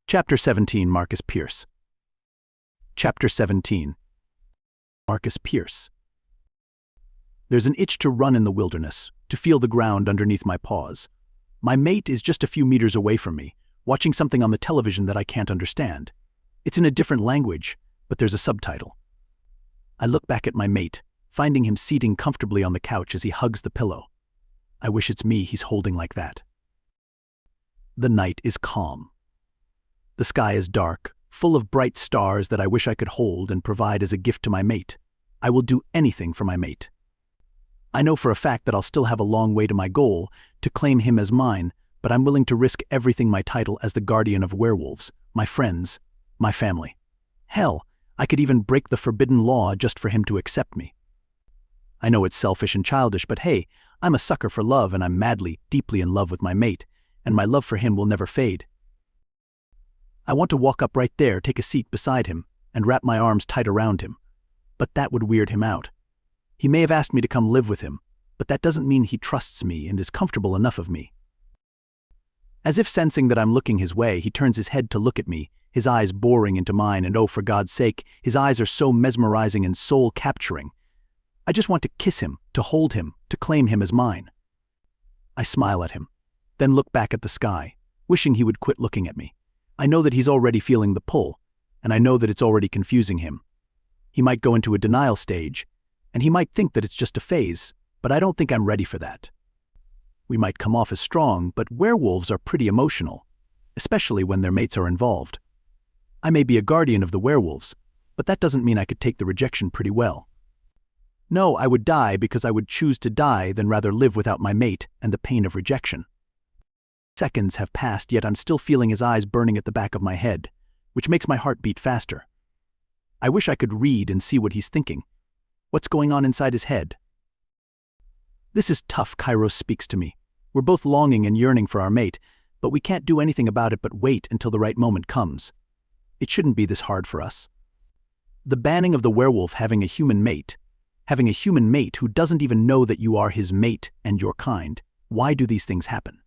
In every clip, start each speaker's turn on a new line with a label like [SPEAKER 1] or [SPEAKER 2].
[SPEAKER 1] Chapter 17, Marcus Pierce. Chapter 17. Marcus Pierce. There's an itch to run in the wilderness, to feel the ground underneath my paws. My mate is just a few meters away from me, watching something on the television that I can't understand. It's in a different language, but there's a subtitle. I look back at my mate, finding him seating comfortably on the couch as he hugs the pillow. I wish it's me he's holding like that. The night is calm. The sky is dark, full of bright stars that I wish I could hold and provide as a gift to my mate. I will do anything for my mate. I know for a fact that I'll still have a long way to my goal, to claim him as mine, but I'm willing to risk everything my title as the guardian of werewolves, my friends, my family. Hell, I could even break the forbidden law just for him to accept me. I know it's selfish and childish, but hey, I'm a sucker for love and I'm madly, deeply in love with my mate, and my love for him will never fade. I want to walk up right there, take a seat beside him, and wrap my arms tight around him. But that would weird him out. He may have asked me to come live with him, but that doesn't mean he trusts me and is comfortable enough of me. As if sensing that I'm looking his way, he turns his head to look at me, his eyes boring into mine, and oh, for God's sake, his eyes are so mesmerizing and soul-capturing. I just want to kiss him, to hold him, to claim him as mine. I smile at him, then look back at the sky, wishing he would quit looking at me. I know that he's already feeling the pull, and I know that it's already confusing him. He might go into a denial stage, and he might think that it's just a phase, but I don't think I'm ready for that. We might come off as strong, but werewolves are pretty emotional, especially when their mates are involved. I may be a guardian of the werewolves, but that doesn't mean I could take the rejection pretty well. No, I would die because I would choose to die than rather live without my mate and the pain of rejection. Seconds have passed, yet I'm still feeling his eyes burning at the back of my head, which makes my heart beat faster. I wish I could read and see what he's thinking. What's going on inside his head? This is tough, Kairos speaks to me. We're both longing and yearning for our mate, but we can't do anything about it but wait until the right moment comes. It shouldn't be this hard for us. The banning of the werewolf having a human mate who doesn't even know that you are his mate and your kind. Why do these things happen?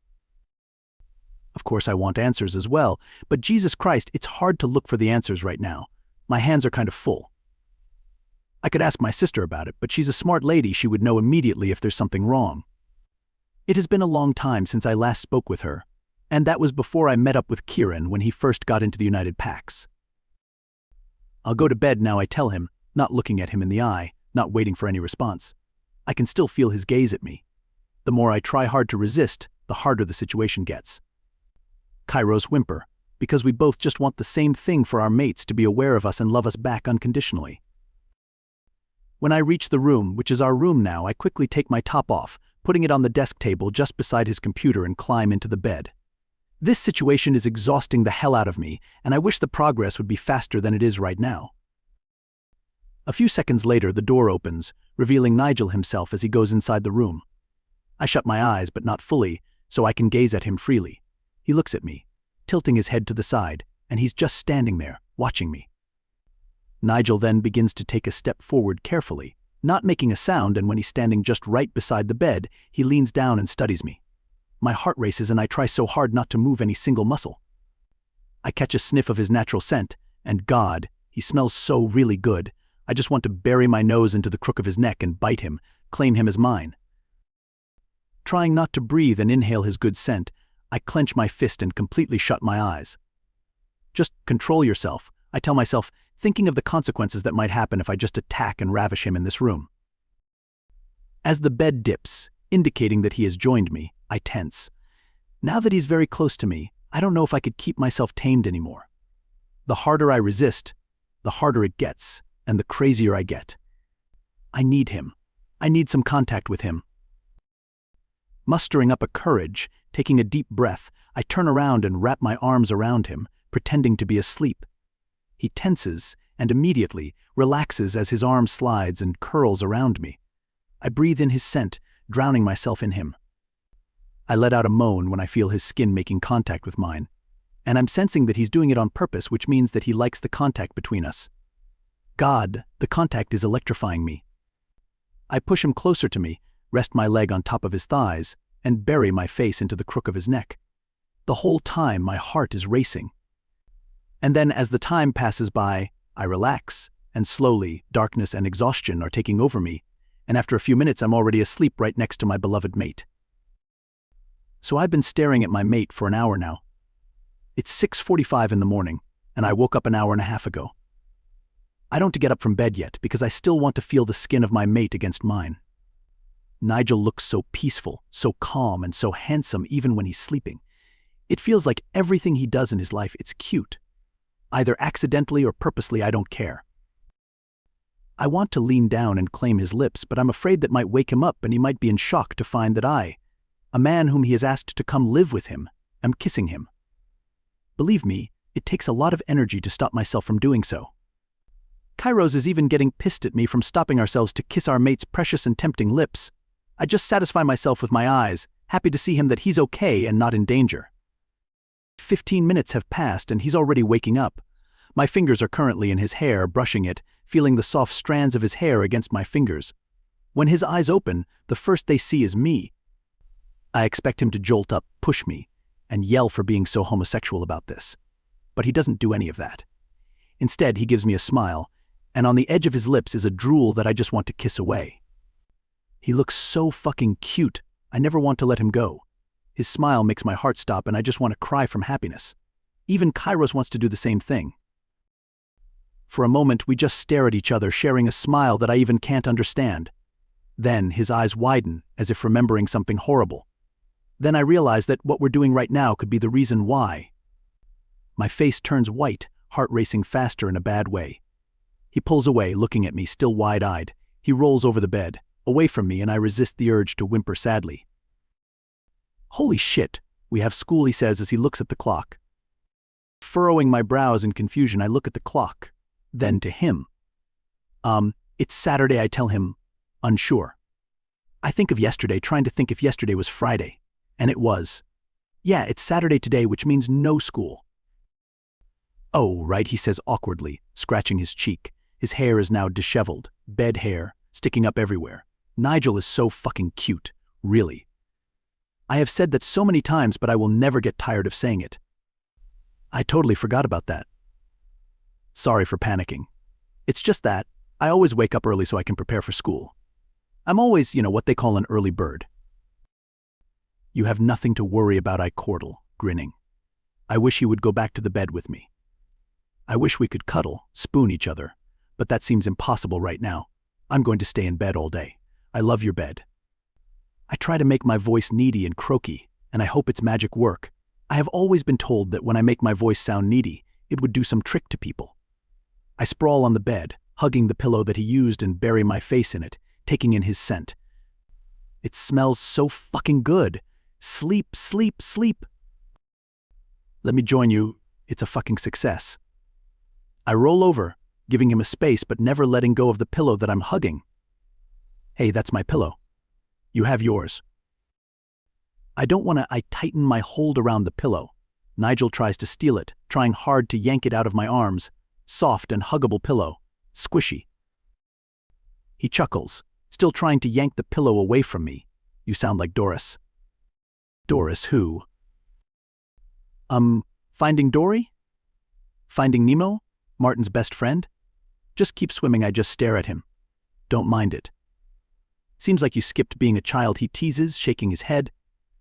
[SPEAKER 1] Of course, I want answers as well, but Jesus Christ, it's hard to look for the answers right now. My hands are kind of full. I could ask my sister about it, but she's a smart lady. She would know immediately if there's something wrong. It has been a long time since I last spoke with her, and that was before I met up with Kieran when he first got into the United Pax. I'll go to bed now, I tell him, not looking at him in the eye, not waiting for any response. I can still feel his gaze at me. The more I try hard to resist, the harder the situation gets. Kairos whimper, because we both just want the same thing for our mates to be aware of us and love us back unconditionally. When I reach the room, which is our room now, I quickly take my top off, putting it on the desk table just beside his computer and climb into the bed. This situation is exhausting the hell out of me, and I wish the progress would be faster than it is right now. A few seconds later, the door opens, revealing Nigel himself as he goes inside the room. I shut my eyes, but not fully, so I can gaze at him freely. He looks at me, tilting his head to the side, and he's just standing there, watching me. Nigel then begins to take a step forward carefully, not making a sound, and when he's standing just right beside the bed, he leans down and studies me. My heart races and I try so hard not to move any single muscle. I catch a sniff of his natural scent, and God, he smells so really good. I just want to bury my nose into the crook of his neck and bite him, claim him as mine. Trying not to breathe and inhale his good scent, I clench my fist and completely shut my eyes. Just control yourself, I tell myself, thinking of the consequences that might happen if I just attack and ravish him in this room. As the bed dips, indicating that he has joined me, I tense. Now that he's very close to me, I don't know if I could keep myself tamed anymore. The harder I resist, the harder it gets, and the crazier I get. I need him. I need some contact with him. Mustering up a courage, taking a deep breath, I turn around and wrap my arms around him, pretending to be asleep. He tenses and immediately relaxes as his arm slides and curls around me. I breathe in his scent, drowning myself in him. I let out a moan when I feel his skin making contact with mine, and I'm sensing that he's doing it on purpose, which means that he likes the contact between us. God, the contact is electrifying me. I push him closer to me, rest my leg on top of his thighs, and bury my face into the crook of his neck. The whole time my heart is racing. And then as the time passes by, I relax, and slowly, darkness and exhaustion are taking over me, and after a few minutes I'm already asleep right next to my beloved mate. So I've been staring at my mate for an hour now. It's 6:45 in the morning, and I woke up an hour and a half ago. I don't get up from bed yet because I still want to feel the skin of my mate against mine. Nigel looks so peaceful, so calm, and so handsome even when he's sleeping. It feels like everything he does in his life, it's cute. Either accidentally or purposely, I don't care. I want to lean down and claim his lips, but I'm afraid that might wake him up and he might be in shock to find that I, a man whom he has asked to come live with him, am kissing him. Believe me, it takes a lot of energy to stop myself from doing so. Kairos is even getting pissed at me from stopping ourselves to kiss our mate's precious and tempting lips. I just satisfy myself with my eyes, happy to see him that he's okay and not in danger. 15 minutes have passed and he's already waking up. My fingers are currently in his hair, brushing it, feeling the soft strands of his hair against my fingers. When his eyes open, the first they see is me. I expect him to jolt up, push me, and yell for being so homosexual about this. But he doesn't do any of that. Instead, he gives me a smile, and on the edge of his lips is a drool that I just want to kiss away. He looks so fucking cute, I never want to let him go. His smile makes my heart stop and I just want to cry from happiness. Even Kairos wants to do the same thing. For a moment, we just stare at each other, sharing a smile that I even can't understand. Then his eyes widen, as if remembering something horrible. Then I realize that what we're doing right now could be the reason why. My face turns white, heart racing faster in a bad way. He pulls away, looking at me, still wide-eyed. He rolls over the bed, away from me, and I resist the urge to whimper sadly. Holy shit, we have school, he says as he looks at the clock. Furrowing my brows in confusion, I look at the clock. Then to him. It's Saturday, I tell him, unsure. I think of yesterday, trying to think if yesterday was Friday. And it was. Yeah, it's Saturday today, which means no school. Oh, right, he says awkwardly, scratching his cheek. His hair is now disheveled, bed hair, sticking up everywhere. Nigel is so fucking cute, really. I have said that so many times, but I will never get tired of saying it. I totally forgot about that. Sorry for panicking. It's just that I always wake up early so I can prepare for school. I'm always, what they call an early bird. You have nothing to worry about, I chortle, grinning. I wish he would go back to the bed with me. I wish we could cuddle, spoon each other, but that seems impossible right now. I'm going to stay in bed all day. I love your bed. I try to make my voice needy and croaky, and I hope it's magic work. I have always been told that when I make my voice sound needy, it would do some trick to people. I sprawl on the bed, hugging the pillow that he used and bury my face in it, taking in his scent. It smells so fucking good. Sleep, sleep, sleep. Let me join you. It's a fucking success. I roll over, giving him a space but never letting go of the pillow that I'm hugging. Hey, that's my pillow. You have yours. I tighten my hold around the pillow. Nigel tries to steal it, trying hard to yank it out of my arms. Soft and huggable pillow. Squishy. He chuckles, still trying to yank the pillow away from me. You sound like Doris. Doris who? Finding Dory? Finding Nemo? Martin's best friend? Just keep swimming, I just stare at him. Don't mind it. Seems like you skipped being a child, he teases, shaking his head.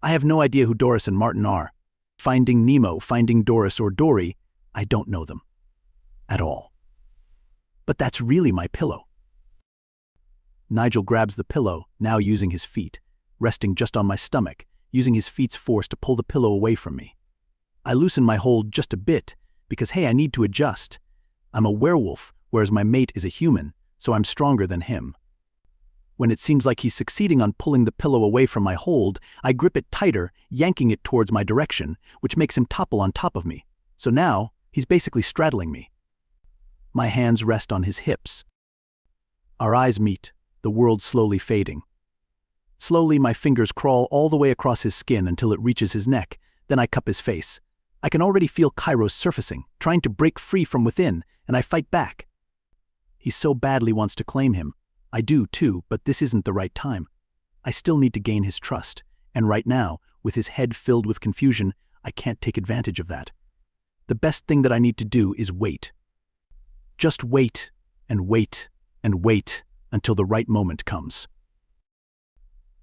[SPEAKER 1] I have no idea who Doris and Martin are. Finding Nemo, Finding Doris, or Dory, I don't know them. At all. But that's really my pillow. Nigel grabs the pillow, now using his feet, resting just on my stomach, using his feet's force to pull the pillow away from me. I loosen my hold just a bit, because hey, I need to adjust. I'm a werewolf, whereas my mate is a human, so I'm stronger than him. When it seems like he's succeeding on pulling the pillow away from my hold, I grip it tighter, yanking it towards my direction, which makes him topple on top of me. So now, he's basically straddling me. My hands rest on his hips. Our eyes meet, the world slowly fading. Slowly, my fingers crawl all the way across his skin until it reaches his neck, then I cup his face. I can already feel Kairos surfacing, trying to break free from within, and I fight back. He so badly wants to claim him. I do too, but this isn't the right time. I still need to gain his trust, and right now, with his head filled with confusion, I can't take advantage of that. The best thing that I need to do is wait. Just wait and wait and wait until the right moment comes.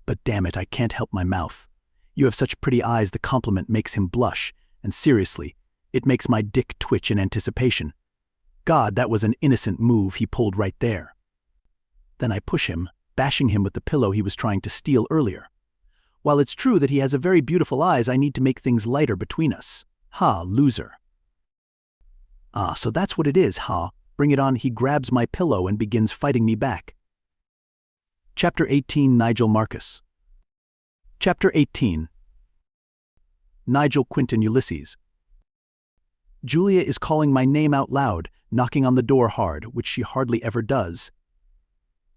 [SPEAKER 1] But damn it, I can't help my mouth. You have such pretty eyes, the compliment makes him blush, and seriously, it makes my dick twitch in anticipation. God, that was an innocent move he pulled right there. Then I push him, bashing him with the pillow he was trying to steal earlier. While it's true that he has a very beautiful eyes, I need to make things lighter between us. Ha, loser. Ah, so that's what it is, ha. Bring it on. He grabs my pillow and begins fighting me back. Chapter 18, Nigel Marcus. Chapter 18. Nigel Quinton Ulysses. Julia is calling my name out loud, knocking on the door hard, which she hardly ever does.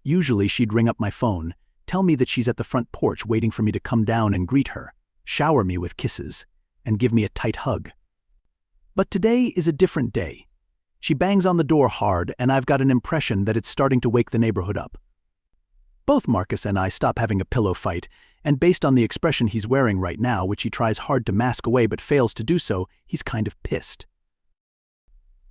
[SPEAKER 1] Usually she'd ring up my phone, tell me that she's at the front porch waiting for me to come down and greet her, shower me with kisses, and give me a tight hug. But today is a different day. She bangs on the door hard, and I've got an impression that it's starting to wake the neighborhood up. Both Marcus and I stop having a pillow fight, and based on the expression he's wearing right now, which he tries hard to mask away but fails to do so, he's kind of pissed.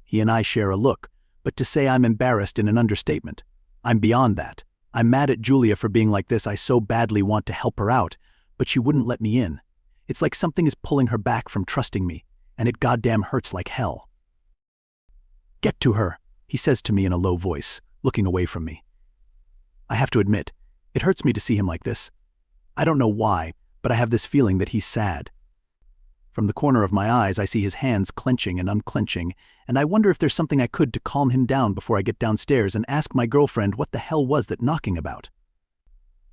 [SPEAKER 1] He and I share a look, but to say I'm embarrassed in an understatement. I'm beyond that. I'm mad at Julia for being like this. I so badly want to help her out, but she wouldn't let me in. It's like something is pulling her back from trusting me, and it goddamn hurts like hell. Get to her, he says to me in a low voice, looking away from me. I have to admit, it hurts me to see him like this. I don't know why, but I have this feeling that he's sad. From the corner of my eyes, I see his hands clenching and unclenching, and I wonder if there's something I could to calm him down before I get downstairs and ask my girlfriend what the hell was that knocking about.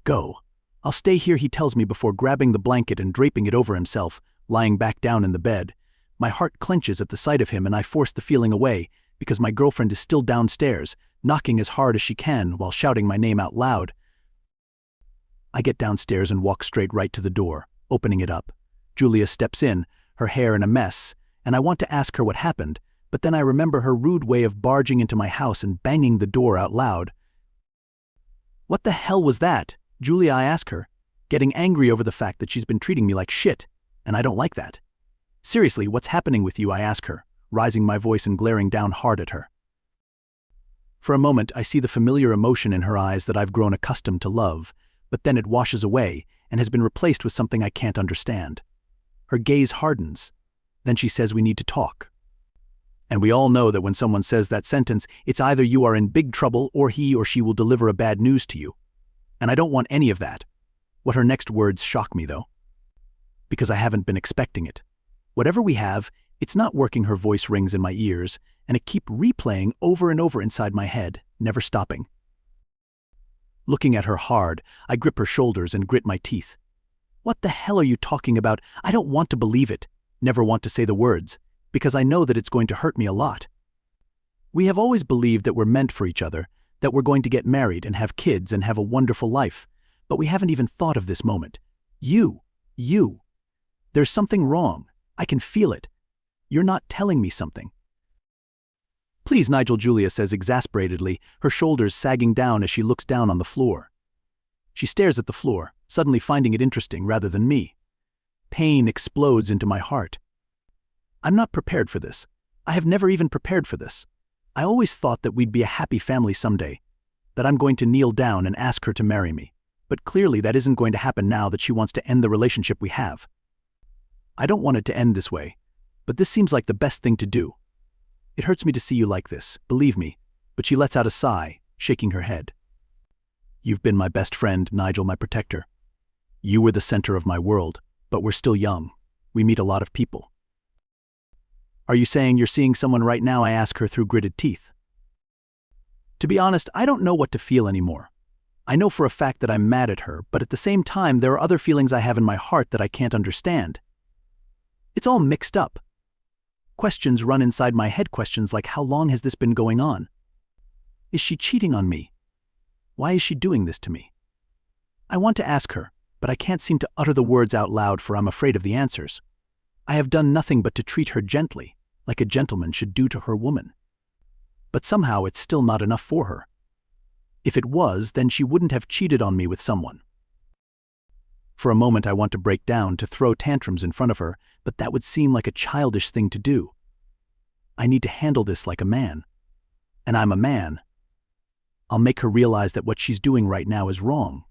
[SPEAKER 1] Go. I'll stay here, he tells me before grabbing the blanket and draping it over himself, lying back down in the bed. My heart clenches at the sight of him and I force the feeling away, because my girlfriend is still downstairs, knocking as hard as she can while shouting my name out loud. I get downstairs and walk straight right to the door, opening it up. Julia steps in, her hair in a mess, and I want to ask her what happened, but then I remember her rude way of barging into my house and banging the door out loud. What the hell was that, Julia? I ask her, getting angry over the fact that she's been treating me like shit, and I don't like that. Seriously, what's happening with you? I ask her, raising my voice and glaring down hard at her. For a moment, I see the familiar emotion in her eyes that I've grown accustomed to love, but then it washes away and has been replaced with something I can't understand. Her gaze hardens. Then she says we need to talk. And we all know that when someone says that sentence, it's either you are in big trouble or he or she will deliver a bad news to you. And I don't want any of that. What her next words shock me, though. Because I haven't been expecting it. Whatever we have, it's not working. Her voice rings in my ears, and it keeps replaying over and over inside my head, never stopping. Looking at her hard, I grip her shoulders and grit my teeth. What the hell are you talking about? I don't want to believe it, never want to say the words, because I know that it's going to hurt me a lot. We have always believed that we're meant for each other, that we're going to get married and have kids and have a wonderful life, but we haven't even thought of this moment. You. There's something wrong. I can feel it. You're not telling me something. Please, Nigel, Julia says exasperatedly, her shoulders sagging down as she looks down on the floor. She stares at the floor, suddenly finding it interesting rather than me. Pain explodes into my heart. I'm not prepared for this. I have never even prepared for this. I always thought that we'd be a happy family someday, that I'm going to kneel down and ask her to marry me. But clearly that isn't going to happen now that she wants to end the relationship we have. I don't want it to end this way, but this seems like the best thing to do. It hurts me to see you like this, believe me, but she lets out a sigh, shaking her head. You've been my best friend, Nigel, my protector. You were the center of my world, but we're still young. We meet a lot of people. Are you saying you're seeing someone right now? I ask her through gritted teeth. To be honest, I don't know what to feel anymore. I know for a fact that I'm mad at her, but at the same time, there are other feelings I have in my heart that I can't understand. It's all mixed up. Questions run inside my head, questions like, how long has this been going on? Is she cheating on me? Why is she doing this to me? I want to ask her, but I can't seem to utter the words out loud, for I'm afraid of the answers. I have done nothing but to treat her gently, like a gentleman should do to her woman. But somehow it's still not enough for her. If it was, then she wouldn't have cheated on me with someone. For a moment I want to break down, to throw tantrums in front of her, but that would seem like a childish thing to do. I need to handle this like a man. And I'm a man. I'll make her realize that what she's doing right now is wrong.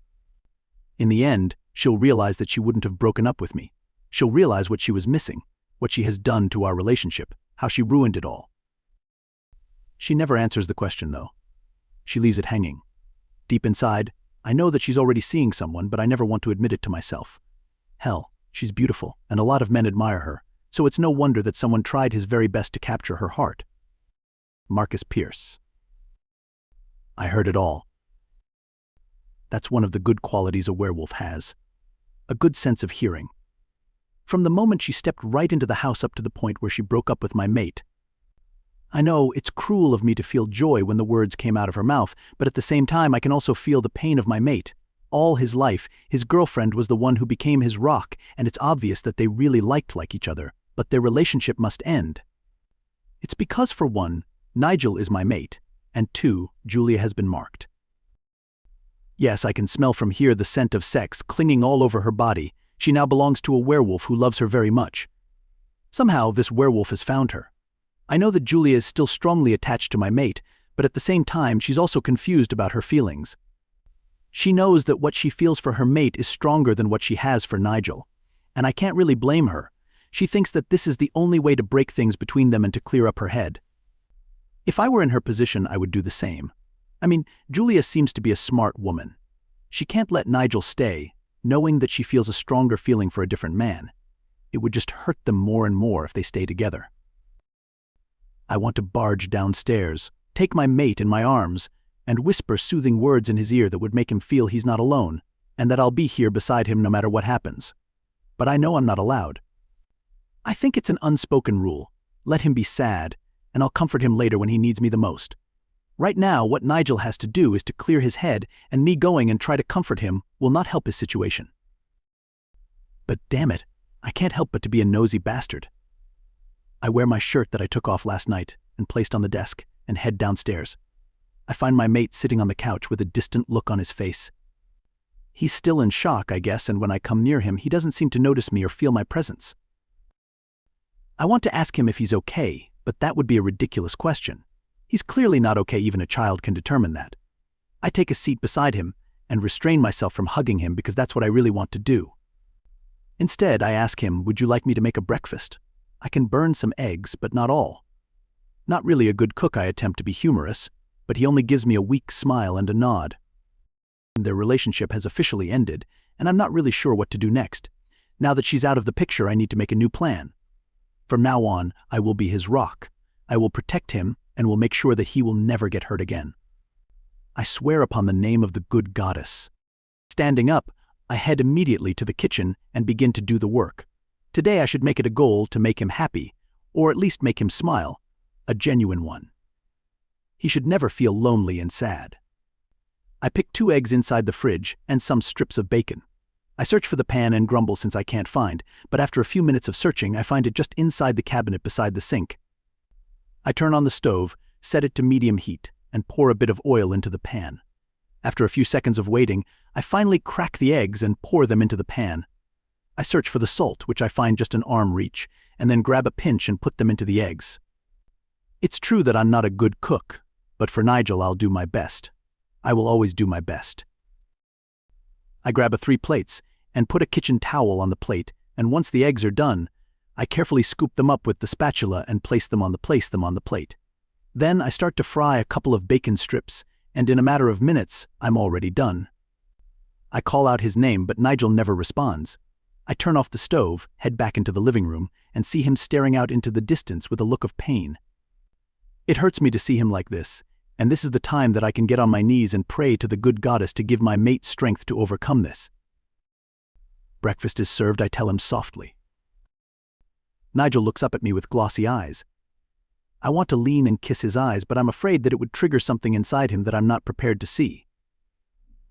[SPEAKER 1] In the end, she'll realize that she wouldn't have broken up with me. She'll realize what she was missing, what she has done to our relationship, how she ruined it all. She never answers the question, though. She leaves it hanging. Deep inside, I know that she's already seeing someone, but I never want to admit it to myself. Hell, she's beautiful, and a lot of men admire her, so it's no wonder that someone tried his very best to capture her heart. Marcus Pierce. I heard it all. That's one of the good qualities a werewolf has. A good sense of hearing. From the moment she stepped right into the house up to the point where she broke up with my mate. I know it's cruel of me to feel joy when the words came out of her mouth, but at the same time I can also feel the pain of my mate. All his life, his girlfriend was the one who became his rock, and it's obvious that they really liked each other, but their relationship must end. It's because, for one, Nigel is my mate, and two, Julia has been marked. Yes, I can smell from here the scent of sex clinging all over her body. She now belongs to a werewolf who loves her very much. Somehow, this werewolf has found her. I know that Julia is still strongly attached to my mate, but at the same time, she's also confused about her feelings. She knows that what she feels for her mate is stronger than what she has for Nigel, and I can't really blame her. She thinks that this is the only way to break things between them and to clear up her head. If I were in her position, I would do the same. I mean, Julia seems to be a smart woman. She can't let Nigel stay, knowing that she feels a stronger feeling for a different man. It would just hurt them more and more if they stay together. I want to barge downstairs, take my mate in my arms, and whisper soothing words in his ear that would make him feel he's not alone, and that I'll be here beside him no matter what happens. But I know I'm not allowed. I think it's an unspoken rule. Let him be sad, and I'll comfort him later when he needs me the most. Right now, what Nigel has to do is to clear his head, and me going and try to comfort him will not help his situation. But damn it, I can't help but to be a nosy bastard. I wear my shirt that I took off last night and placed on the desk and head downstairs. I find my mate sitting on the couch with a distant look on his face. He's still in shock, I guess, and when I come near him, he doesn't seem to notice me or feel my presence. I want to ask him if he's okay, but that would be a ridiculous question. He's clearly not okay, even a child can determine that. I take a seat beside him and restrain myself from hugging him because that's what I really want to do. Instead, I ask him, would you like me to make a breakfast? I can burn some eggs, but not all. Not really a good cook, I attempt to be humorous, but he only gives me a weak smile and a nod. Their relationship has officially ended, and I'm not really sure what to do next. Now that she's out of the picture, I need to make a new plan. From now on, I will be his rock. I will protect him and will make sure that he will never get hurt again. I swear upon the name of the good goddess. Standing up, I head immediately to the kitchen and begin to do the work. Today I should make it a goal to make him happy, or at least make him smile, a genuine one. He should never feel lonely and sad. I pick 2 eggs inside the fridge and some strips of bacon. I search for the pan and grumble since I can't find, but after a few minutes of searching, I find it just inside the cabinet beside the sink. I turn on the stove, set it to medium heat, and pour a bit of oil into the pan. After a few seconds of waiting, I finally crack the eggs and pour them into the pan. I search for the salt, which I find just an arm reach, and then grab a pinch and put them into the eggs. It's true that I'm not a good cook, but for Nigel I'll do my best. I will always do my best. I grab 3 plates and put a kitchen towel on the plate, and once the eggs are done, I carefully scoop them up with the spatula and place them on the plate. Then I start to fry a couple of bacon strips, and in a matter of minutes, I'm already done. I call out his name, but Nigel never responds. I turn off the stove, head back into the living room, and see him staring out into the distance with a look of pain. It hurts me to see him like this, and this is the time that I can get on my knees and pray to the good goddess to give my mate strength to overcome this. Breakfast is served, I tell him softly. Nigel looks up at me with glossy eyes. I want to lean and kiss his eyes, but I'm afraid that it would trigger something inside him that I'm not prepared to see.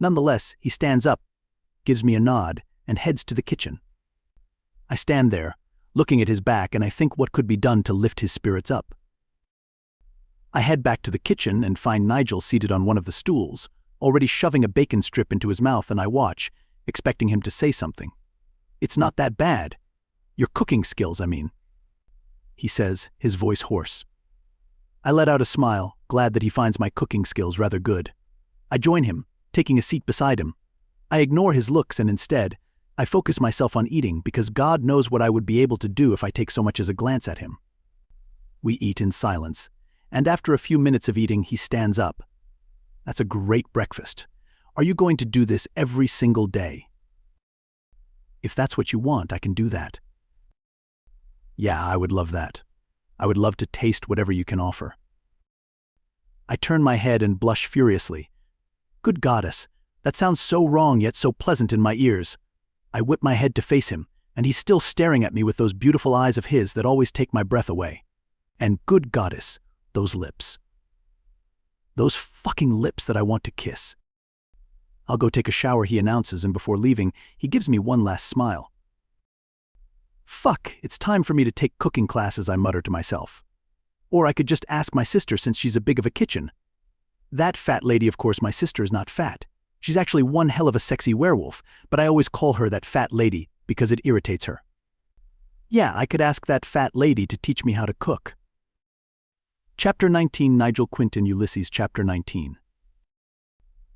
[SPEAKER 1] Nonetheless, he stands up, gives me a nod, and heads to the kitchen. I stand there, looking at his back, and I think what could be done to lift his spirits up. I head back to the kitchen and find Nigel seated on one of the stools, already shoving a bacon strip into his mouth, and I watch, expecting him to say something. "It's not that bad. Your cooking skills, I mean," he says, his voice hoarse. I let out a smile, glad that he finds my cooking skills rather good. I join him, taking a seat beside him. I ignore his looks and instead, I focus myself on eating because God knows what I would be able to do if I take so much as a glance at him. We eat in silence, and after a few minutes of eating, he stands up. That's a great breakfast. Are you going to do this every single day? If that's what you want, I can do that. Yeah, I would love that. I would love to taste whatever you can offer. I turn my head and blush furiously. Good goddess, that sounds so wrong yet so pleasant in my ears. I whip my head to face him, and he's still staring at me with those beautiful eyes of his that always take my breath away. And good goddess, those lips. Those fucking lips that I want to kiss. I'll go take a shower, he announces, and before leaving, he gives me one last smile. Fuck, it's time for me to take cooking classes, I mutter to myself. Or I could just ask my sister since she's a big of a kitchen. That fat lady, of course, my sister is not fat. She's actually one hell of a sexy werewolf, but I always call her that fat lady because it irritates her. Yeah, I could ask that fat lady to teach me how to cook. Chapter 19, Nigel Quinton Ulysses. Chapter 19.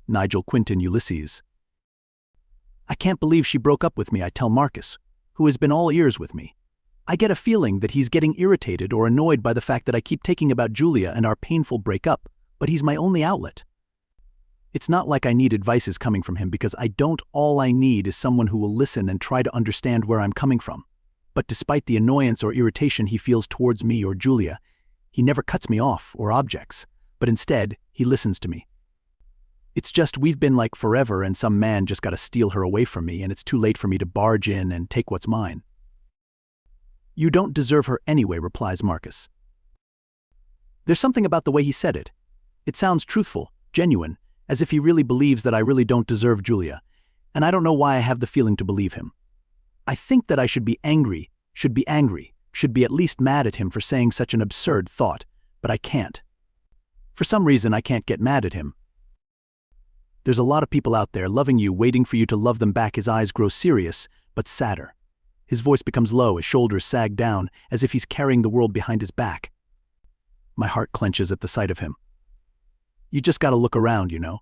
[SPEAKER 1] Nigel Quinton Ulysses. I can't believe she broke up with me, I tell Marcus, who has been all ears with me. I get a feeling that he's getting irritated or annoyed by the fact that I keep talking about Julia and our painful breakup, but he's my only outlet. It's not like I need advices coming from him because I don't. All I need is someone who will listen and try to understand where I'm coming from. But despite the annoyance or irritation he feels towards me or Julia, he never cuts me off or objects, but instead, he listens to me. It's just we've been like forever and some man just got to steal her away from me and it's too late for me to barge in and take what's mine. You don't deserve her anyway, replies Marcus. There's something about the way he said it. It sounds truthful, genuine, as if he really believes that I really don't deserve Julia, and I don't know why I have the feeling to believe him. I think that I should be angry, should be at least mad at him for saying such an absurd thought, but I can't. For some reason, I can't get mad at him. There's a lot of people out there loving you, waiting for you to love them back. His eyes grow serious, but sadder. His voice becomes low, his shoulders sag down, as if he's carrying the world behind his back. My heart clenches at the sight of him. You just gotta look around, you know.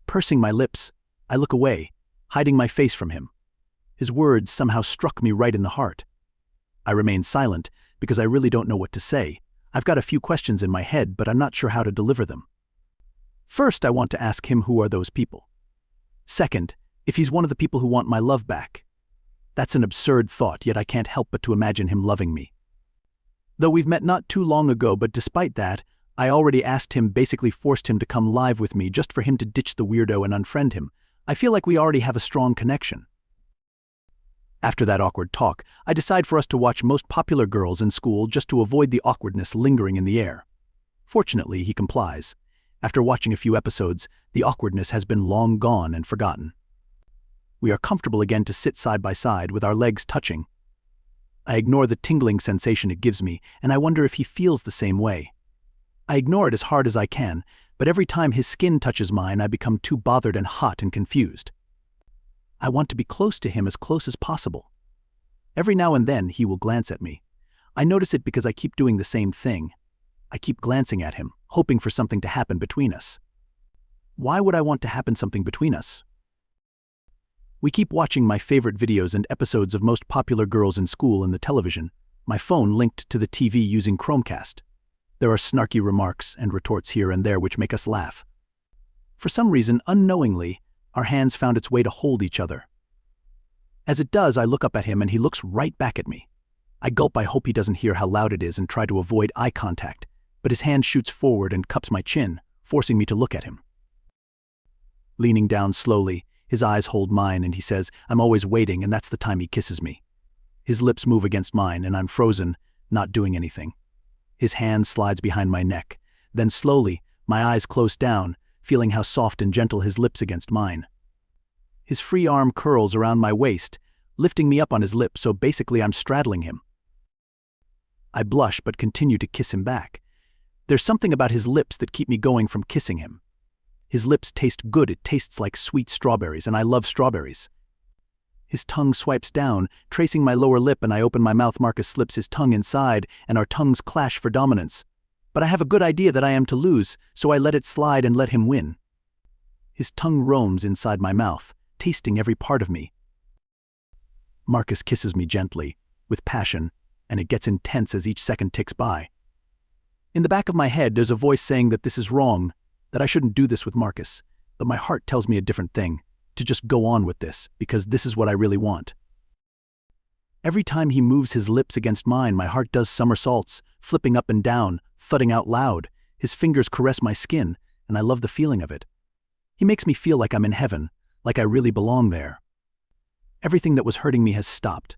[SPEAKER 1] Pursing my lips, I look away, hiding my face from him. His words somehow struck me right in the heart. I remain silent because I really don't know what to say. I've got a few questions in my head, but I'm not sure how to deliver them. First, I want to ask him who are those people. Second, if he's one of the people who want my love back. That's an absurd thought, yet I can't help but to imagine him loving me. Though we've met not too long ago, but despite that, I already asked him, basically forced him to come live with me just for him to ditch the weirdo and unfriend him. I feel like we already have a strong connection. After that awkward talk, I decide for us to watch Most Popular Girls in School just to avoid the awkwardness lingering in the air. Fortunately, he complies. After watching a few episodes, the awkwardness has been long gone and forgotten. We are comfortable again to sit side by side with our legs touching. I ignore the tingling sensation it gives me, and I wonder if he feels the same way. I ignore it as hard as I can, but every time his skin touches mine, I become too bothered and hot and confused. I want to be close to him, as close as possible. Every now and then, he will glance at me. I notice it because I keep doing the same thing. I keep glancing at him, hoping for something to happen between us. Why would I want to happen something between us? We keep watching my favorite videos and episodes of Most Popular Girls in School in the television, my phone linked to the TV using Chromecast. There are snarky remarks and retorts here and there which make us laugh. For some reason, unknowingly, our hands found its way to hold each other. As it does, I look up at him and he looks right back at me. I gulp. I hope he doesn't hear how loud it is and try to avoid eye contact, but his hand shoots forward and cups my chin, forcing me to look at him. Leaning down slowly, his eyes hold mine and he says, "I'm always waiting," and that's the time he kisses me. His lips move against mine and I'm frozen, not doing anything. His hand slides behind my neck. Then slowly, my eyes close down, feeling how soft and gentle his lips against mine. His free arm curls around my waist, lifting me up on his lip, so basically I'm straddling him. I blush but continue to kiss him back. There's something about his lips that keep me going from kissing him. His lips taste good. It tastes like sweet strawberries, and I love strawberries. His tongue swipes down, tracing my lower lip, and I open my mouth. Marcus slips his tongue inside, and our tongues clash for dominance. But I have a good idea that I am to lose, so I let it slide and let him win. His tongue roams inside my mouth, tasting every part of me. Marcus kisses me gently, with passion, and it gets intense as each second ticks by. In the back of my head, there's a voice saying that this is wrong, that I shouldn't do this with Marcus, but my heart tells me a different thing, to just go on with this, because this is what I really want. Every time he moves his lips against mine, my heart does somersaults, flipping up and down, thudding out loud. His fingers caress my skin, and I love the feeling of it. He makes me feel like I'm in heaven, like I really belong there. Everything that was hurting me has stopped.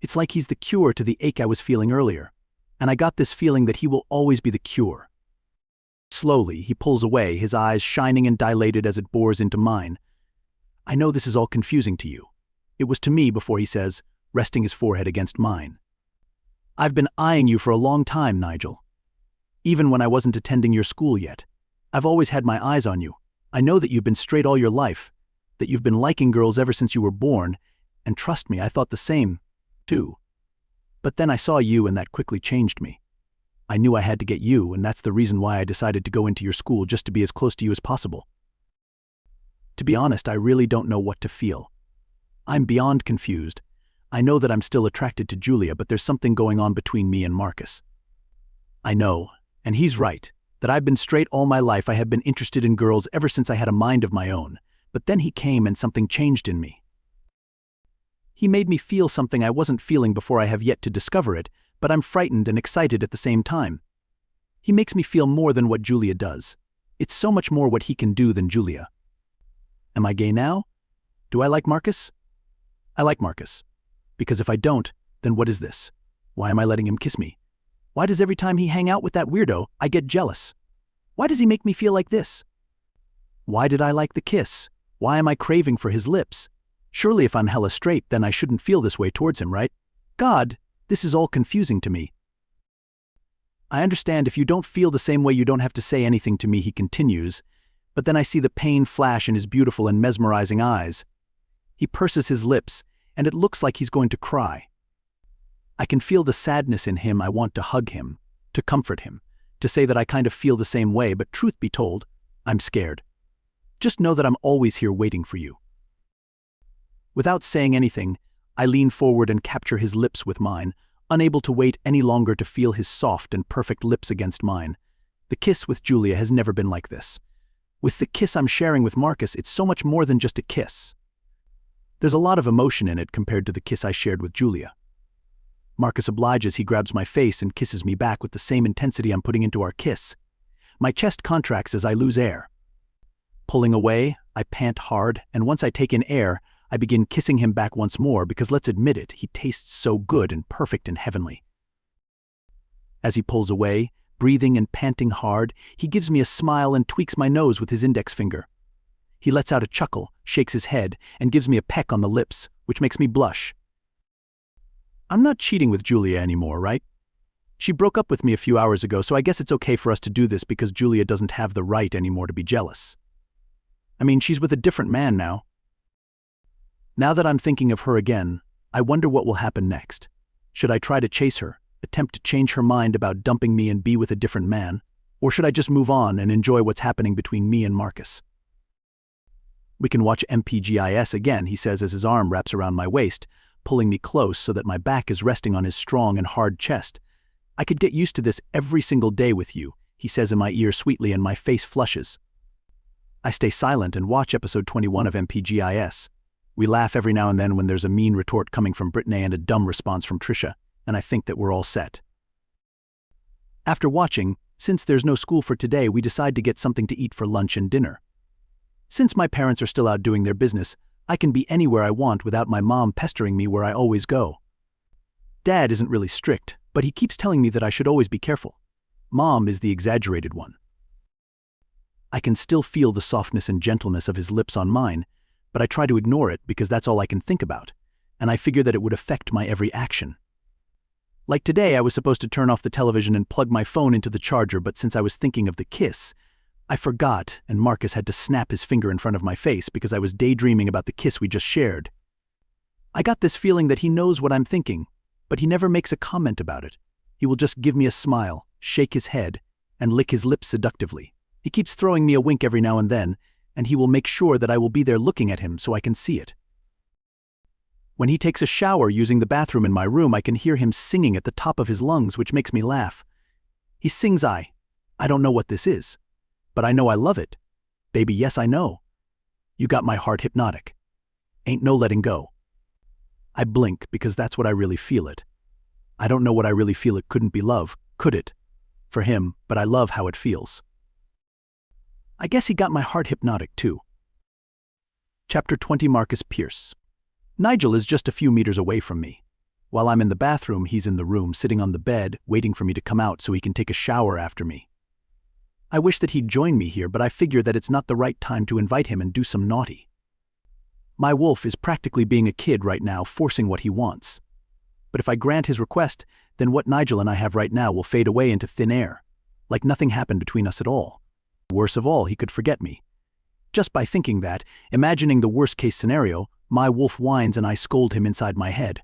[SPEAKER 1] It's like he's the cure to the ache I was feeling earlier, and I got this feeling that he will always be the cure. Slowly, he pulls away, his eyes shining and dilated as it bores into mine. I know this is all confusing to you. It was to me before he says, resting his forehead against mine. I've been eyeing you for a long time, Nigel. Even when I wasn't attending your school yet. I've always had my eyes on you. I know that you've been straight all your life, that you've been liking girls ever since you were born, and trust me, I thought the same, too. But then I saw you and that quickly changed me. I knew I had to get you, and that's the reason why I decided to go into your school, just to be as close to you as possible. To be honest, I really don't know what to feel. I'm beyond confused. I know that I'm still attracted to Julia, but there's something going on between me and Marcus. I know, and he's right, that I've been straight all my life. I have been interested in girls ever since I had a mind of my own, but then he came and something changed in me. He made me feel something I wasn't feeling before. I have yet to discover it, but I'm frightened and excited at the same time. He makes me feel more than what Julia does. It's so much more what he can do than Julia. Am I gay now? Do I like Marcus? I like Marcus. Because if I don't, then what is this? Why am I letting him kiss me? Why does every time he hang out with that weirdo, I get jealous? Why does he make me feel like this? Why did I like the kiss? Why am I craving for his lips? Surely if I'm hella straight, then I shouldn't feel this way towards him, right? God, this is all confusing to me. I understand if you don't feel the same way, you don't have to say anything to me, he continues, but then I see the pain flash in his beautiful and mesmerizing eyes. He purses his lips, and it looks like he's going to cry. I can feel the sadness in him. I want to hug him, to comfort him, to say that I kind of feel the same way, but truth be told, I'm scared. Just know that I'm always here waiting for you. Without saying anything, I lean forward and capture his lips with mine, unable to wait any longer to feel his soft and perfect lips against mine. The kiss with Julia has never been like this. With the kiss I'm sharing with Marcus, it's so much more than just a kiss. There's a lot of emotion in it compared to the kiss I shared with Julia. Marcus obliges. He grabs my face and kisses me back with the same intensity I'm putting into our kiss. My chest contracts as I lose air. Pulling away, I pant hard, and once I take in air, I begin kissing him back once more because, let's admit it, he tastes so good and perfect and heavenly. As he pulls away, breathing and panting hard, he gives me a smile and tweaks my nose with his index finger. He lets out a chuckle, shakes his head, and gives me a peck on the lips, which makes me blush. I'm not cheating with Julia anymore, right? She broke up with me a few hours ago, so I guess it's okay for us to do this because Julia doesn't have the right anymore to be jealous. I mean, she's with a different man now. Now that I'm thinking of her again, I wonder what will happen next. Should I try to chase her, attempt to change her mind about dumping me and be with a different man? Or should I just move on and enjoy what's happening between me and Marcus? We can watch MPGIS again, he says as his arm wraps around my waist, pulling me close so that my back is resting on his strong and hard chest. I could get used to this every single day with you, he says in my ear sweetly, and my face flushes. I stay silent and watch episode 21 of MPGIS. We laugh every now and then when there's a mean retort coming from Brittany and a dumb response from Trisha, and I think that we're all set. After watching, since there's no school for today, we decide to get something to eat for lunch and dinner. Since my parents are still out doing their business, I can be anywhere I want without my mom pestering me where I always go. Dad isn't really strict, but he keeps telling me that I should always be careful. Mom is the exaggerated one. I can still feel the softness and gentleness of his lips on mine, but I try to ignore it because that's all I can think about, and I figure that it would affect my every action. Like today, I was supposed to turn off the television and plug my phone into the charger, but since I was thinking of the kiss, I forgot, and Marcus had to snap his finger in front of my face because I was daydreaming about the kiss we just shared. I got this feeling that he knows what I'm thinking, but he never makes a comment about it. He will just give me a smile, shake his head, and lick his lips seductively. He keeps throwing me a wink every now and then, and he will make sure that I will be there looking at him so I can see it. When he takes a shower using the bathroom in my room, I can hear him singing at the top of his lungs, which makes me laugh. He sings I don't know what this is, but I know I love it. Baby, yes, I know. You got my heart hypnotic. Ain't no letting go. I blink because that's what I really feel it. I don't know what I really feel. It couldn't be love, could it? For him, but I love how it feels. I guess he got my heart hypnotic too. Chapter 20. Marcus Pierce. Nigel is just a few meters away from me. While I'm in the bathroom, he's in the room, sitting on the bed, waiting for me to come out so he can take a shower after me. I wish that he'd join me here, but I figure that it's not the right time to invite him and do some naughty. My wolf is practically being a kid right now, forcing what he wants. But if I grant his request, then what Nigel and I have right now will fade away into thin air, like nothing happened between us at all. Worse of all, he could forget me. Just by thinking that, imagining the worst-case scenario, my wolf whines and I scold him inside my head.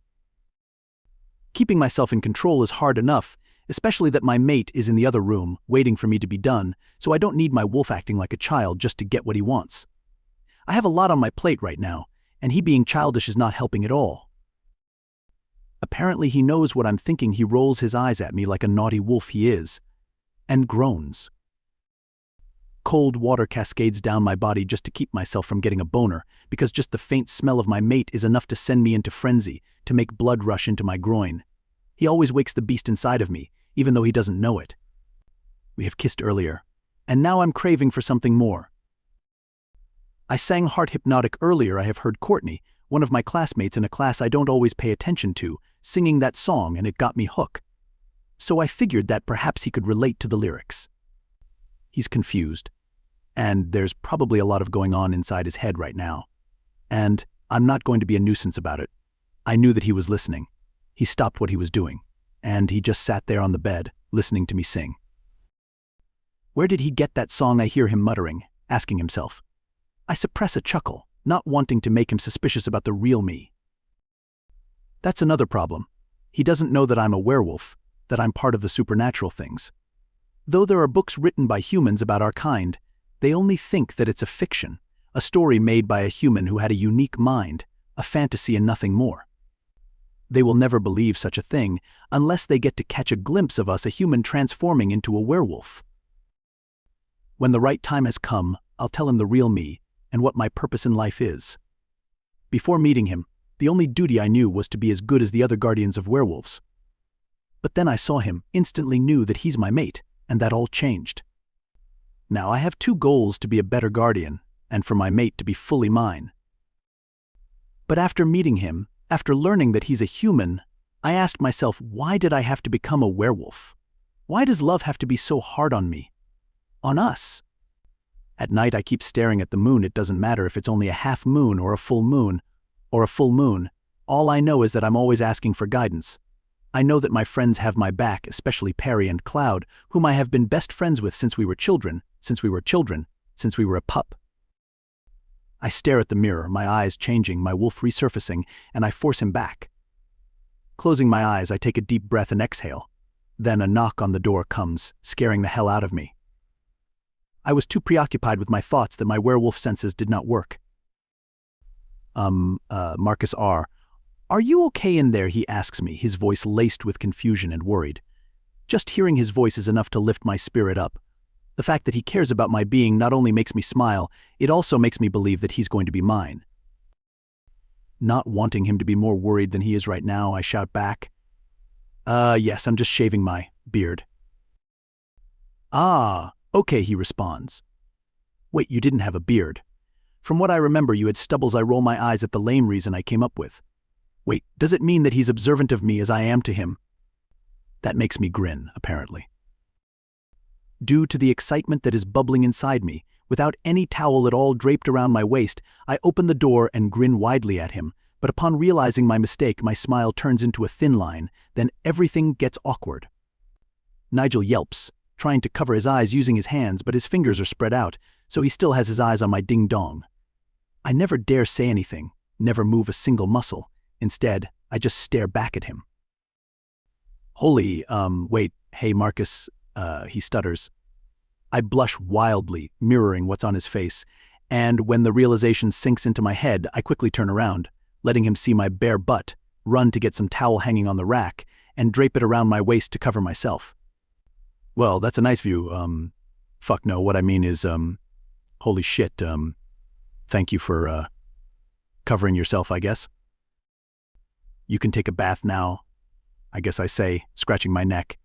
[SPEAKER 1] Keeping myself in control is hard enough, especially that my mate is in the other room, waiting for me to be done, so I don't need my wolf acting like a child just to get what he wants. I have a lot on my plate right now, and he being childish is not helping at all. Apparently he knows what I'm thinking. He rolls his eyes at me like a naughty wolf he is, and groans. Cold water cascades down my body just to keep myself from getting a boner, because just the faint smell of my mate is enough to send me into frenzy, to make blood rush into my groin. He always wakes the beast inside of me, even though he doesn't know it. We have kissed earlier, and now I'm craving for something more. I sang Heart Hypnotic earlier. I have heard Courtney, one of my classmates in a class I don't always pay attention to, singing that song, and it got me hooked. So I figured that perhaps he could relate to the lyrics. He's confused, and there's probably a lot of going on inside his head right now. And I'm not going to be a nuisance about it. I knew that he was listening. He stopped what he was doing, and he just sat there on the bed, listening to me sing. Where did he get that song? I hear him muttering, asking himself. I suppress a chuckle, not wanting to make him suspicious about the real me. That's another problem. He doesn't know that I'm a werewolf, that I'm part of the supernatural things. Though there are books written by humans about our kind, they only think that it's a fiction, a story made by a human who had a unique mind, a fantasy and nothing more. They will never believe such a thing unless they get to catch a glimpse of us, a human transforming into a werewolf. When the right time has come, I'll tell him the real me and what my purpose in life is. Before meeting him, the only duty I knew was to be as good as the other guardians of werewolves. But then I saw him, instantly knew that he's my mate, and that all changed. Now I have two goals: to be a better guardian, and for my mate to be fully mine. But after meeting him, after learning that he's a human, I asked myself, why did I have to become a werewolf? Why does love have to be so hard on me? On us? At night I keep staring at the moon. It doesn't matter if it's only a half moon or a full moon, All I know is that I'm always asking for guidance. I know that my friends have my back, especially Perry and Cloud, whom I have been best friends with since we were a pup. I stare at the mirror, my eyes changing, my wolf resurfacing, and I force him back. Closing my eyes, I take a deep breath and exhale. Then a knock on the door comes, scaring the hell out of me. I was too preoccupied with my thoughts that my werewolf senses did not work. Marcus R. Are you okay in there? He asks me, his voice laced with confusion and worried. Just hearing his voice is enough to lift my spirit up. The fact that he cares about my being not only makes me smile, it also makes me believe that he's going to be mine. Not wanting him to be more worried than he is right now, I shout back, yes, I'm just shaving my beard. Ah, okay, he responds. Wait, you didn't have a beard. From what I remember, you had stubbles. I roll my eyes at the lame reason I came up with. Wait, does it mean that he's observant of me as I am to him? That makes me grin, apparently. Due to the excitement that is bubbling inside me, without any towel at all draped around my waist, I open the door and grin widely at him, but upon realizing my mistake, my smile turns into a thin line, then everything gets awkward. Nigel yelps, trying to cover his eyes using his hands, but his fingers are spread out, so he still has his eyes on my ding-dong. I never dare say anything, never move a single muscle. Instead, I just stare back at him. Holy, wait, hey Marcus, he stutters. I blush wildly, mirroring what's on his face, and when the realization sinks into my head, I quickly turn around, letting him see my bare butt, run to get some towel hanging on the rack, and drape it around my waist to cover myself. Well, that's a nice view. Fuck no, what I mean is, holy shit, thank you for, covering yourself, I guess. You can take a bath now, I guess I say, scratching my neck.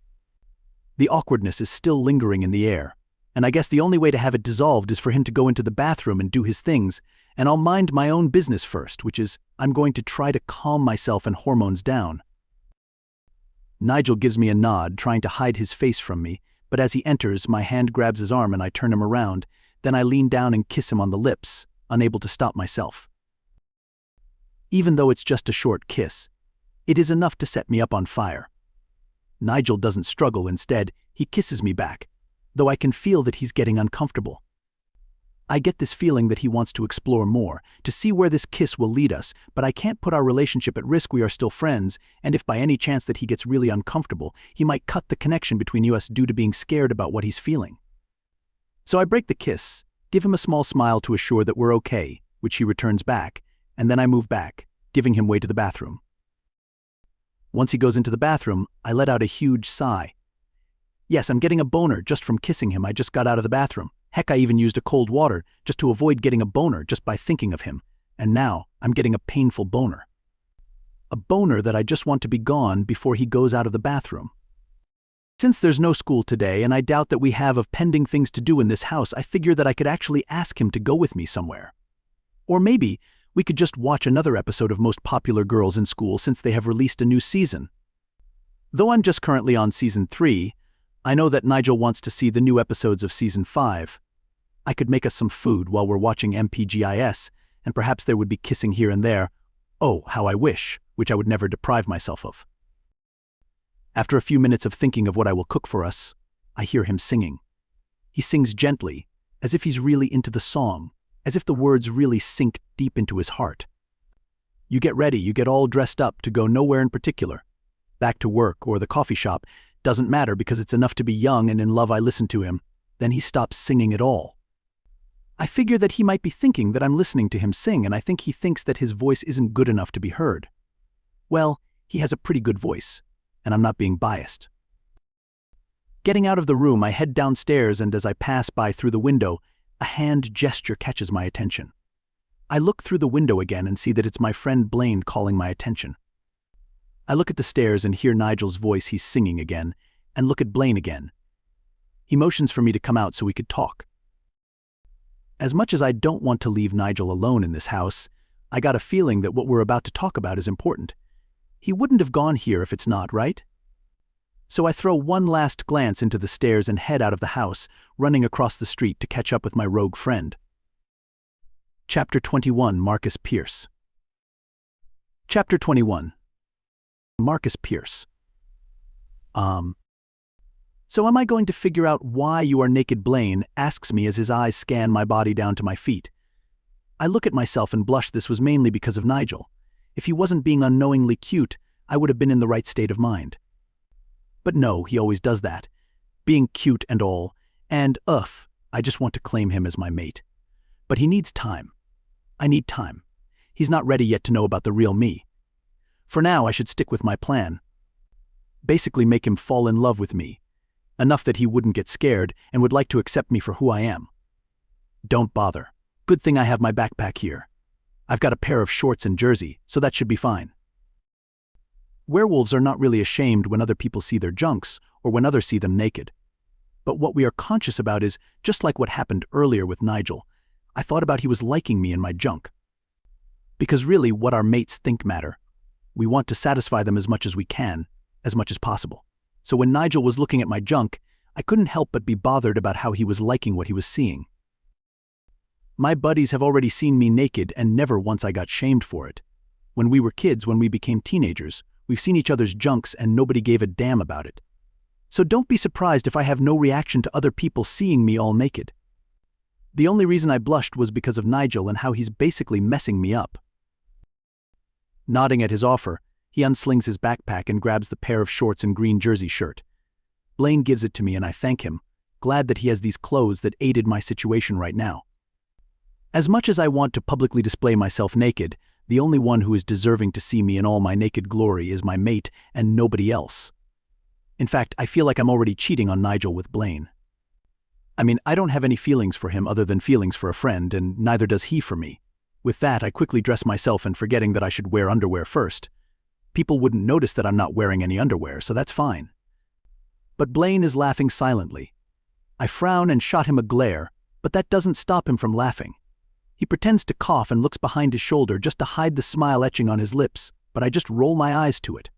[SPEAKER 1] The awkwardness is still lingering in the air, and I guess the only way to have it dissolved is for him to go into the bathroom and do his things, and I'll mind my own business first, which is I'm going to try to calm myself and hormones down. Nigel gives me a nod, trying to hide his face from me, but as he enters, my hand grabs his arm and I turn him around, then I lean down and kiss him on the lips, unable to stop myself. Even though it's just a short kiss, it is enough to set me up on fire. Nigel doesn't struggle, instead, he kisses me back, though I can feel that he's getting uncomfortable. I get this feeling that he wants to explore more, to see where this kiss will lead us, but I can't put our relationship at risk. We are still friends, and if by any chance that he gets really uncomfortable, he might cut the connection between us due to being scared about what he's feeling. So I break the kiss, give him a small smile to assure that we're okay, which he returns back, and then I move back, giving him way to the bathroom. Once he goes into the bathroom, I let out a huge sigh. Yes, I'm getting a boner just from kissing him. I just got out of the bathroom. Heck, I even used a cold water just to avoid getting a boner just by thinking of him. And now I'm getting a painful boner. A boner that I just want to be gone before he goes out of the bathroom. Since there's no school today and I doubt that we have of pending things to do in this house, I figure that I could actually ask him to go with me somewhere. Or maybe we could just watch another episode of Most Popular Girls in School since they have released a new season. Though I'm just currently on Season 3, I know that Nigel wants to see the new episodes of Season 5. I could make us some food while we're watching MPGIS, and perhaps there would be kissing here and there. Oh, how I wish, which I would never deprive myself of. After a few minutes of thinking of what I will cook for us, I hear him singing. He sings gently, as if he's really into the song, as if the words really sink deep into his heart. You get ready, you get all dressed up to go nowhere in particular. Back to work or the coffee shop, doesn't matter because it's enough to be young and in love. I listen to him. Then he stops singing at all. I figure that he might be thinking that I'm listening to him sing, and I think he thinks that his voice isn't good enough to be heard. Well, he has a pretty good voice, and I'm not being biased. Getting out of the room, I head downstairs, and as I pass by through the window, a hand gesture catches my attention. I look through the window again and see that it's my friend Blaine calling my attention. I look at the stairs and hear Nigel's voice. He's singing again, and look at Blaine again. He motions for me to come out so we could talk. As much as I don't want to leave Nigel alone in this house, I got a feeling that what we're about to talk about is important. He wouldn't have gone here if it's not, right? So I throw one last glance into the stairs and head out of the house, running across the street to catch up with my rogue friend. Chapter 21, Marcus Pierce. Chapter 21. Marcus Pierce. So am I going to figure out why you are naked? Blaine asks me as his eyes scan my body down to my feet. I look at myself and blush. This was mainly because of Nigel. If he wasn't being unknowingly cute, I would have been in the right state of mind. But no, he always does that. Being cute and all, and I just want to claim him as my mate. But he needs time. I need time. He's not ready yet to know about the real me. For now, I should stick with my plan. Basically make him fall in love with me. Enough that he wouldn't get scared and would like to accept me for who I am. Don't bother. Good thing I have my backpack here. I've got a pair of shorts and jersey, so that should be fine. Werewolves are not really ashamed when other people see their junks or when others see them naked. But what we are conscious about is, just like what happened earlier with Nigel, I thought about he was liking me in my junk. Because really, what our mates think matter. We want to satisfy them as much as we can, as much as possible. So when Nigel was looking at my junk, I couldn't help but be bothered about how he was liking what he was seeing. My buddies have already seen me naked and never once I got shamed for it. When we were kids, when we became teenagers, we've seen each other's junks and nobody gave a damn about it. So don't be surprised if I have no reaction to other people seeing me all naked. The only reason I blushed was because of Nigel and how he's basically messing me up. Nodding at his offer, he unslings his backpack and grabs the pair of shorts and green jersey shirt. Blaine gives it to me and I thank him, glad that he has these clothes that aided my situation right now. As much as I want to publicly display myself naked, the only one who is deserving to see me in all my naked glory is my mate and nobody else. In fact, I feel like I'm already cheating on Nigel with Blaine. I mean, I don't have any feelings for him other than feelings for a friend, and neither does he for me. With that, I quickly dress myself and forgetting that I should wear underwear first. People wouldn't notice that I'm not wearing any underwear, so that's fine. But Blaine is laughing silently. I frown and shot him a glare, but that doesn't stop him from laughing. He pretends to cough and looks behind his shoulder just to hide the smile etching on his lips, but I just roll my eyes to it.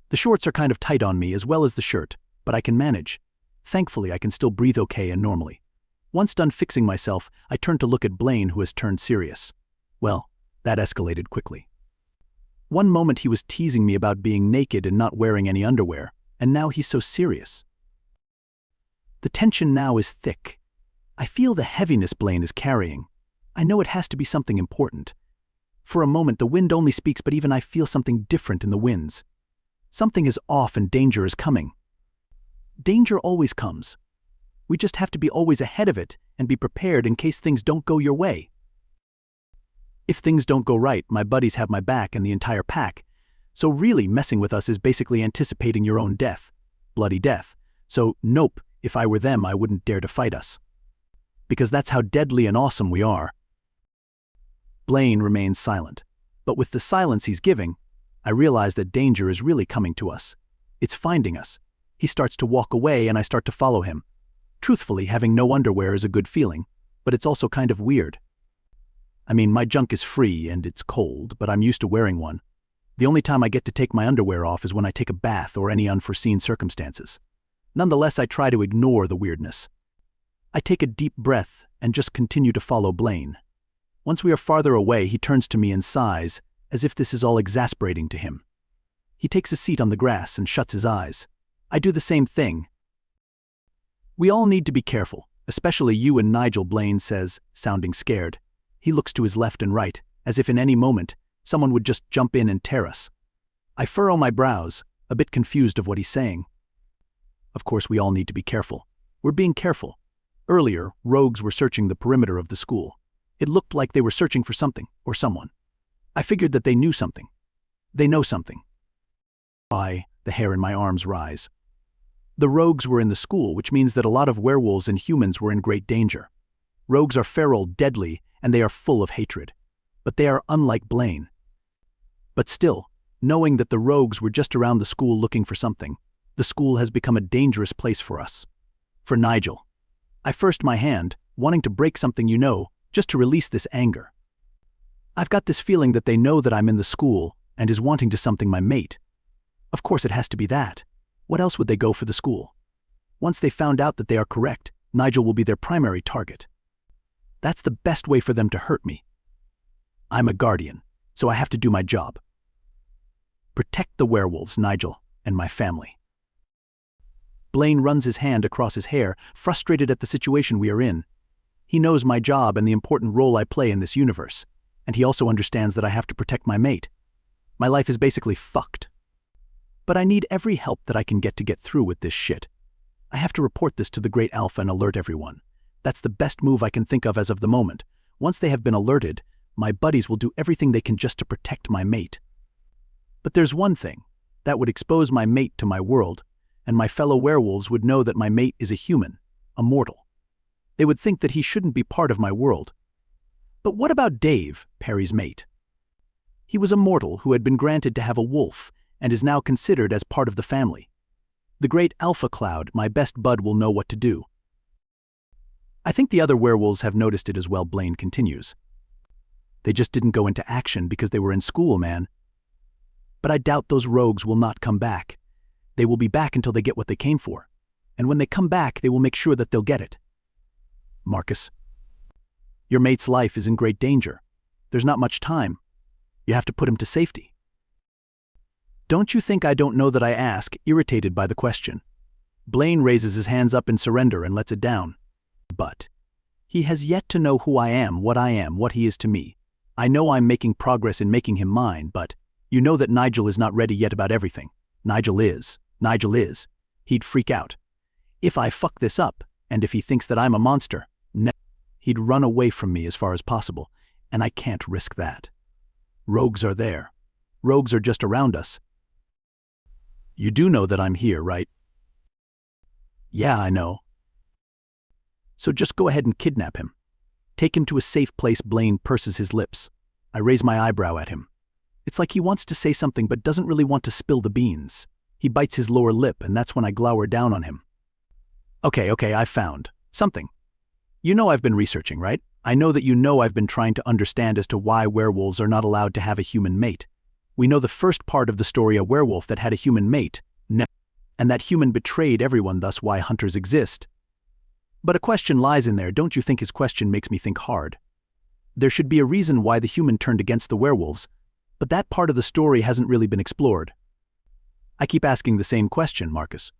[SPEAKER 1] The shorts are kind of tight on me as well as the shirt, but I can manage. Thankfully, I can still breathe okay and normally. Once done fixing myself, I turn to look at Blaine, who has turned serious. Well, that escalated quickly. One moment he was teasing me about being naked and not wearing any underwear, and now he's so serious. The tension now is thick. I feel the heaviness Blaine is carrying. I know it has to be something important. For a moment, the wind only speaks, but even I feel something different in the winds. Something is off and danger is coming. Danger always comes. We just have to be always ahead of it and be prepared in case things don't go your way. If things don't go right, my buddies have my back and the entire pack. So really, messing with us is basically anticipating your own death. Bloody death. So, nope, if I were them, I wouldn't dare to fight us. Because that's how deadly and awesome we are. Blaine remains silent. But with the silence he's giving, I realize that danger is really coming to us. It's finding us. He starts to walk away and I start to follow him. Truthfully, having no underwear is a good feeling, but it's also kind of weird. I mean, my junk is free and it's cold, but I'm used to wearing one. The only time I get to take my underwear off is when I take a bath or any unforeseen circumstances. Nonetheless, I try to ignore the weirdness. I take a deep breath and just continue to follow Blaine. Once we are farther away, he turns to me and sighs, as if this is all exasperating to him. He takes a seat on the grass and shuts his eyes. I do the same thing. We all need to be careful, especially you and Nigel, Blaine says, sounding scared. He looks to his left and right, as if in any moment, someone would just jump in and tear us. I furrow my brows, a bit confused of what he's saying. Of course, we all need to be careful. We're being careful. Earlier, rogues were searching the perimeter of the school. It looked like they were searching for something, or someone. I figured that they knew something. They know something. The hair in my arms rise. The rogues were in the school, which means that a lot of werewolves and humans were in great danger. Rogues are feral, deadly, and they are full of hatred. But they are unlike Blaine. But still, knowing that the rogues were just around the school looking for something, the school has become a dangerous place for us. For Nigel. I first my hand, wanting to break something just to release this anger. I've got this feeling that they know that I'm in the school and is wanting to something my mate. Of course it has to be that. What else would they go for the school? Once they found out that they are correct, Nigel will be their primary target. That's the best way for them to hurt me. I'm a guardian, so I have to do my job. Protect the werewolves, Nigel, and my family. Blaine runs his hand across his hair, frustrated at the situation we are in. He knows my job and the important role I play in this universe, and he also understands that I have to protect my mate. My life is basically fucked. But I need every help that I can get to get through with this shit. I have to report this to the Great Alpha and alert everyone. That's the best move I can think of as of the moment. Once they have been alerted, my buddies will do everything they can just to protect my mate. But there's one thing. That would expose my mate to my world, and my fellow werewolves would know that my mate is a human, a mortal. They would think that he shouldn't be part of my world. But what about Dave, Perry's mate? He was a mortal who had been granted to have a wolf, and is now considered as part of the family. The Great Alpha Cloud, my best bud, will know what to do. I think the other werewolves have noticed it as well, Blaine continues. They just didn't go into action because they were in school, man. But I doubt those rogues will not come back. They will be back until they get what they came for. And when they come back, they will make sure that they'll get it. Marcus, your mate's life is in great danger. There's not much time. You have to put him to safety. Don't you think I don't know that I ask, irritated by the question? Blaine raises his hands up in surrender and lets it down. But he has yet to know who I am, what he is to me. I know I'm making progress in making him mine, but you know that Nigel is not ready yet about everything. Nigel is. He'd freak out. If I fuck this up, and if he thinks that I'm a monster, he'd run away from me as far as possible, and I can't risk that. Rogues are there. Rogues are just around us. You do know that I'm here, right? Yeah, I know. So just go ahead and kidnap him. Take him to a safe place. Blaine purses his lips. I raise my eyebrow at him. It's like he wants to say something but doesn't really want to spill the beans. He bites his lower lip, and that's when I glower down on him. Okay, I found something. You know I've been researching, right? I know that you know I've been trying to understand as to why werewolves are not allowed to have a human mate. We know the first part of the story, a werewolf that had a human mate, and that human betrayed everyone, thus why hunters exist. But a question lies in there. Don't you think his question makes me think hard? There should be a reason why the human turned against the werewolves, but that part of the story hasn't really been explored. I keep asking the same question, Marcus.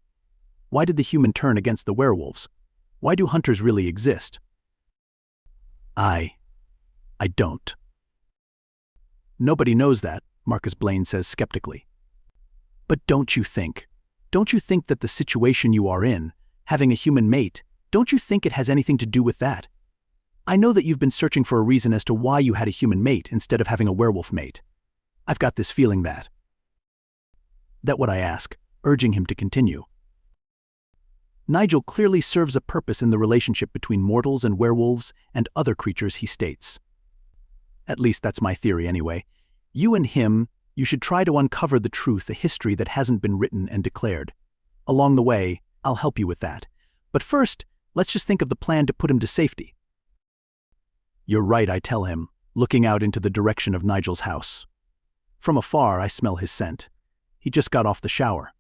[SPEAKER 1] Why did the human turn against the werewolves? Why do hunters really exist? I don't. Nobody knows that, Marcus Blaine says skeptically. But don't you think that the situation you are in, having a human mate, don't you think it has anything to do with that? I know that you've been searching for a reason as to why you had a human mate instead of having a werewolf mate. I've got this feeling that what I ask, urging him to continue. Nigel clearly serves a purpose in the relationship between mortals and werewolves and other creatures, he states. At least that's my theory anyway. You and him, you should try to uncover the truth, a history that hasn't been written and declared. Along the way, I'll help you with that. But first, let's just think of the plan to put him to safety. You're right, I tell him, looking out into the direction of Nigel's house. From afar, I smell his scent. He just got off the shower.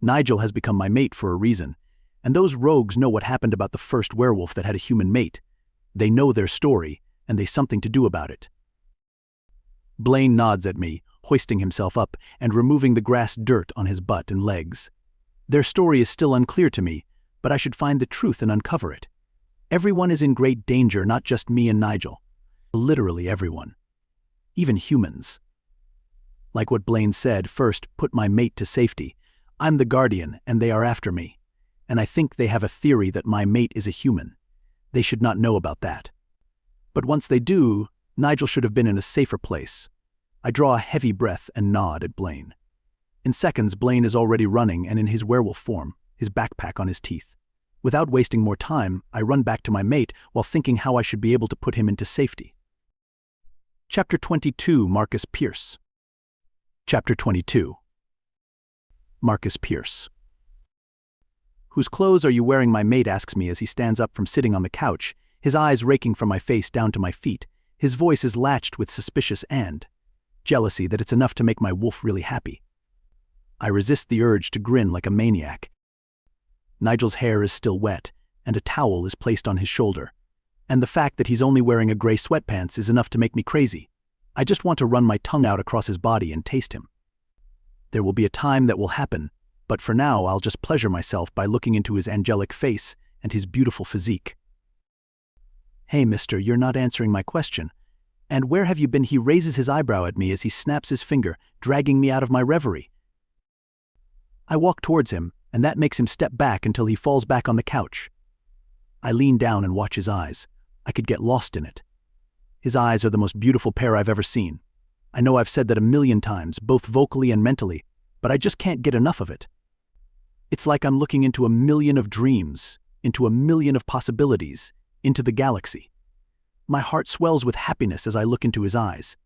[SPEAKER 1] Nigel has become my mate for a reason, and those rogues know what happened about the first werewolf that had a human mate. They know their story, and they've something to do about it. Blaine nods at me, hoisting himself up and removing the grass dirt on his butt and legs. Their story is still unclear to me, but I should find the truth and uncover it. Everyone is in great danger, not just me and Nigel. Literally everyone. Even humans. Like what Blaine said, first, put my mate to safety. I'm the guardian, and they are after me. And I think they have a theory that my mate is a human. They should not know about that. But once they do, Nigel should have been in a safer place. I draw a heavy breath and nod at Blaine. In seconds, Blaine is already running and in his werewolf form, his backpack on his teeth. Without wasting more time, I run back to my mate while thinking how I should be able to put him into safety. Chapter 22, Marcus Pierce. Chapter 22. Marcus Pierce. Whose clothes are you wearing? My mate asks me as he stands up from sitting on the couch, his eyes raking from my face down to my feet. His voice is latched with suspicious and jealousy that it's enough to make my wolf really happy. I resist the urge to grin like a maniac. Nigel's hair is still wet, and a towel is placed on his shoulder. And the fact that he's only wearing a gray sweatpants is enough to make me crazy. I just want to run my tongue out across his body and taste him. There will be a time that will happen, but for now I'll just pleasure myself by looking into his angelic face and his beautiful physique. Hey, mister, you're not answering my question. And where have you been? He raises his eyebrow at me as he snaps his finger, dragging me out of my reverie. I walk towards him, and that makes him step back until he falls back on the couch. I lean down and watch his eyes. I could get lost in it. His eyes are the most beautiful pair I've ever seen. I know I've said that a million times, both vocally and mentally, but I just can't get enough of it. It's like I'm looking into a million of dreams, into a million of possibilities, into the galaxy. My heart swells with happiness as I look into his eyes.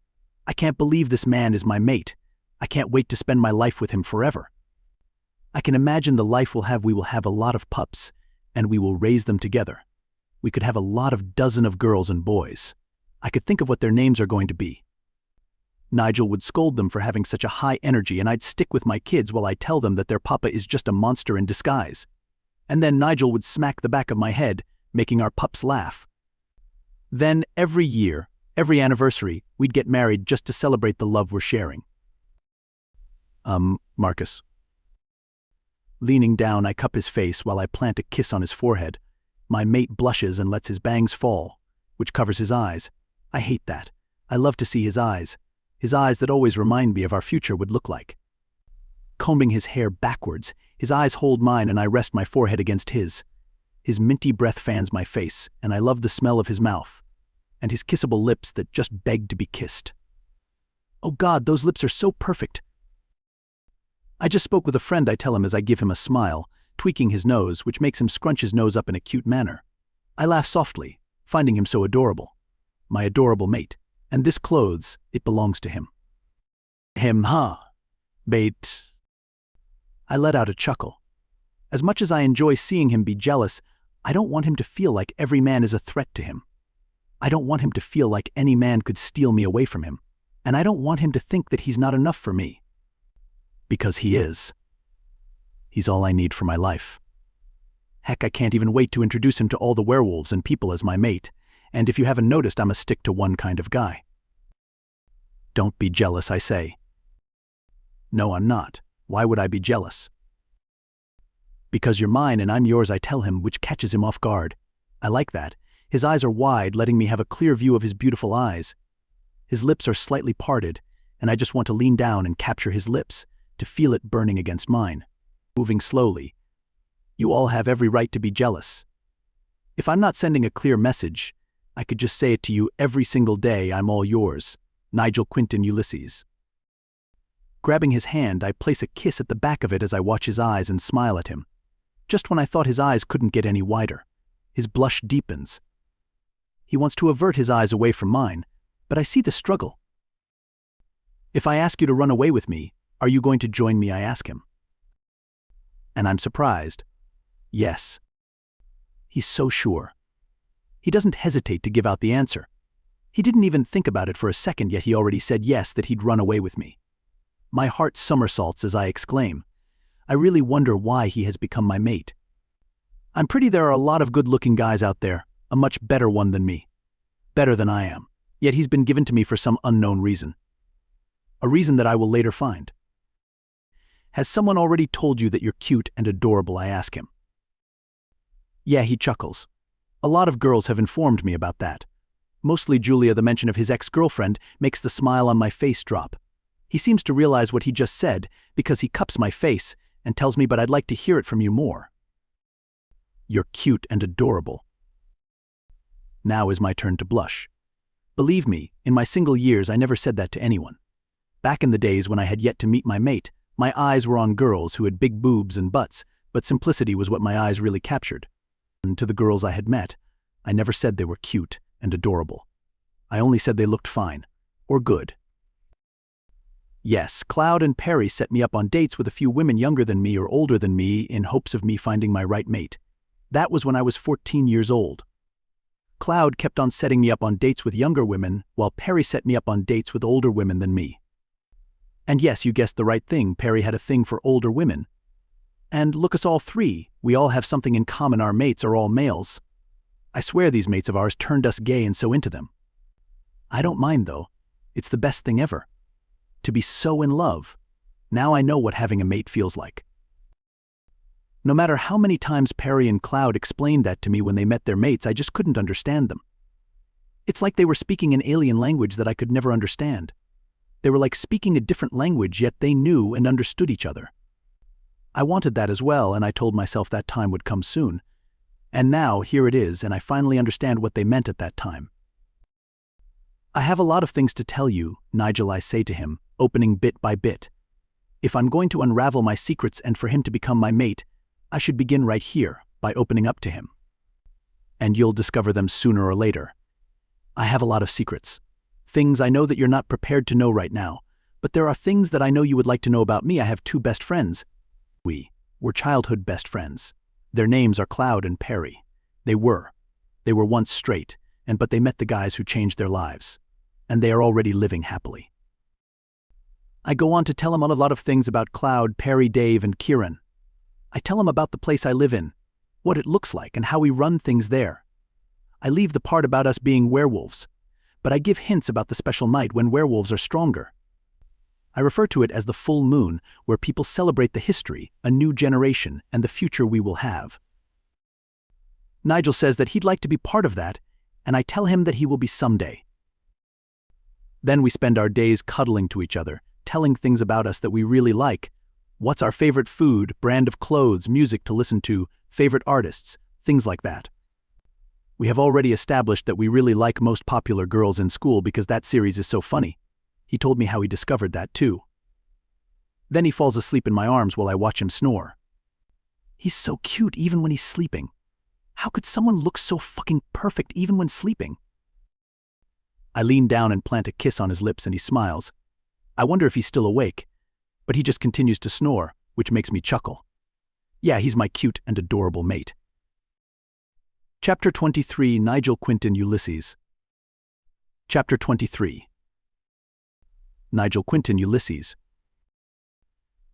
[SPEAKER 1] I can't believe this man is my mate. I can't wait to spend my life with him forever. I can imagine the life we will have a lot of pups, and we will raise them together. We could have a lot of dozen of girls and boys. I could think of what their names are going to be. Nigel would scold them for having such a high energy, and I'd stick with my kids while I tell them that their papa is just a monster in disguise. And then Nigel would smack the back of my head, making our pups laugh. Then, every year, every anniversary, we'd get married just to celebrate the love we're sharing. Marcus. Leaning down, I cup his face while I plant a kiss on his forehead. My mate blushes and lets his bangs fall, which covers his eyes. I hate that. I love to see his eyes that always remind me of our future would look like. Combing his hair backwards, His eyes hold mine and I rest my forehead against his. His minty breath fans my face, and I love the smell of his mouth, and his kissable lips that just beg to be kissed. Oh God, those lips are so perfect. I just spoke with a friend, I tell him as I give him a smile, tweaking his nose, which makes him scrunch his nose up in a cute manner. I laugh softly, finding him so adorable. My adorable mate. And this clothes, it belongs to him. Bait. I let out a chuckle. As much as I enjoy seeing him be jealous, I don't want him to feel like every man is a threat to him. I don't want him to feel like any man could steal me away from him. And I don't want him to think that he's not enough for me. Because he is. He's all I need for my life. Heck, I can't even wait to introduce him to all the werewolves and people as my mate. And if you haven't noticed, I'm a stick-to-one kind of guy. Don't be jealous, I say. No, I'm not. Why would I be jealous? Because you're mine and I'm yours, I tell him, which catches him off guard. I like that. His eyes are wide, letting me have a clear view of his beautiful eyes. His lips are slightly parted, and I just want to lean down and capture his lips, to feel it burning against mine. Moving slowly. You all have every right to be jealous. If I'm not sending a clear message, I could just say it to you every single day. I'm all yours. Nigel Quinton Ulysses. Grabbing his hand, I place a kiss at the back of it as I watch his eyes and smile at him. Just when I thought his eyes couldn't get any wider, his blush deepens. He wants to avert his eyes away from mine, but I see the struggle. If I ask you to run away with me, are you going to join me? I ask him. And I'm surprised. Yes. He's so sure. He doesn't hesitate to give out the answer. He didn't even think about it for a second, yet he already said yes, that he'd run away with me. My heart somersaults as I exclaim. I really wonder why he has become my mate. I'm pretty there are a lot of good-looking guys out there, a much better one than me. Better than I am. Yet he's been given to me for some unknown reason. A reason that I will later find. Has someone already told you that you're cute and adorable? I ask him. Yeah, he chuckles. A lot of girls have informed me about that. Mostly Julia. The mention of his ex-girlfriend makes the smile on my face drop. He seems to realize what he just said because he cups my face and tells me, but I'd like to hear it from you more. You're cute and adorable. Now is my turn to blush. Believe me, in my single years I never said that to anyone. Back in the days when I had yet to meet my mate, my eyes were on girls who had big boobs and butts, but simplicity was what my eyes really captured. And to the girls I had met, I never said they were cute and adorable. I only said they looked fine, or good. Yes, Cloud and Perry set me up on dates with a few women younger than me or older than me in hopes of me finding my right mate. That was when I was 14 years old. Cloud kept on setting me up on dates with younger women, while Perry set me up on dates with older women than me. And yes, you guessed the right thing, Perry had a thing for older women. And look us all three, we all have something in common. Our mates are all males. I swear these mates of ours turned us gay and so into them. I don't mind though. It's the best thing ever. To be so in love. Now I know what having a mate feels like. No matter how many times Perry and Cloud explained that to me when they met their mates, I just couldn't understand them. It's like they were speaking an alien language that I could never understand. They were like speaking a different language, yet they knew and understood each other. I wanted that as well, and I told myself that time would come soon. And now, here it is, and I finally understand what they meant at that time. I have a lot of things to tell you, Nigel, I say to him, opening bit by bit. If I'm going to unravel my secrets and for him to become my mate, I should begin right here, by opening up to him. And you'll discover them sooner or later. I have a lot of secrets. Things I know that you're not prepared to know right now, but there are things that I know you would like to know about me. I have two best friends. We're childhood best friends. Their names are Cloud and Perry. They were once straight, but they met the guys who changed their lives. And they are already living happily. I go on to tell him a lot of things about Cloud, Perry, Dave, and Kieran. I tell him about the place I live in, what it looks like, and how we run things there. I leave the part about us being werewolves, but I give hints about the special night when werewolves are stronger. I refer to it as the full moon, where people celebrate the history, a new generation, and the future we will have. Nigel says that he'd like to be part of that, and I tell him that he will be someday. Then we spend our days cuddling to each other, telling things about us that we really like, What's our favorite food, brand of clothes, music to listen to, favorite artists, things like that. We have already established that we really like Most Popular Girls in School because that series is so funny. He told me how he discovered that too. Then he falls asleep in my arms while I watch him snore. He's so cute even when he's sleeping. How could someone look so fucking perfect even when sleeping? I lean down and plant a kiss on his lips and he smiles. I wonder if he's still awake, but he just continues to snore, which makes me chuckle. Yeah, he's my cute and adorable mate. Chapter 23, Nigel Quinton Ulysses. Chapter 23. Nigel Quinton Ulysses.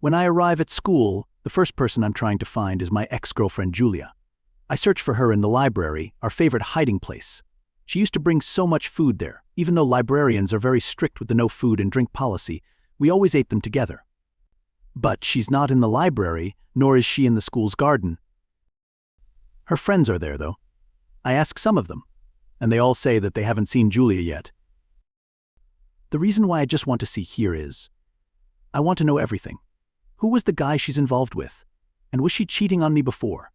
[SPEAKER 1] When I arrive at school, the first person I'm trying to find is my ex-girlfriend Julia. I search for her in the library, our favorite hiding place. She used to bring so much food there. Even though librarians are very strict with the no food and drink policy, we always ate them together. But she's not in the library, nor is she in the school's garden. Her friends are there, though. I ask some of them, and they all say that they haven't seen Julia yet. The reason why I just want to see here is, I want to know everything. Who was the guy she's involved with? And was she cheating on me before?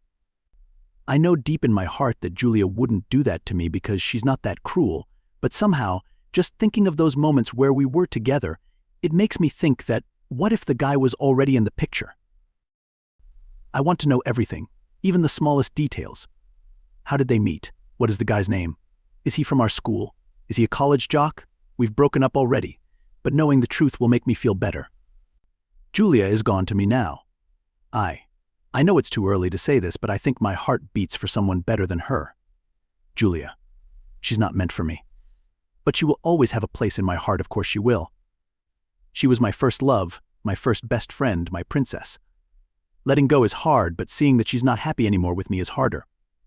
[SPEAKER 1] I know deep in my heart that Julia wouldn't do that to me because she's not that cruel, but somehow, just thinking of those moments where we were together, it makes me think that what if the guy was already in the picture? I want to know everything, even the smallest details. How did they meet? What is the guy's name? Is he from our school? Is he a college jock? We've broken up already, but knowing the truth will make me feel better. Julia is gone to me now. I know it's too early to say this, but I think my heart beats for someone better than her. Julia. She's not meant for me. But she will always have a place in my heart, of course she will. She was my first love, my first best friend, my princess. Letting go is hard, but seeing that she's not happy anymore with me is harder.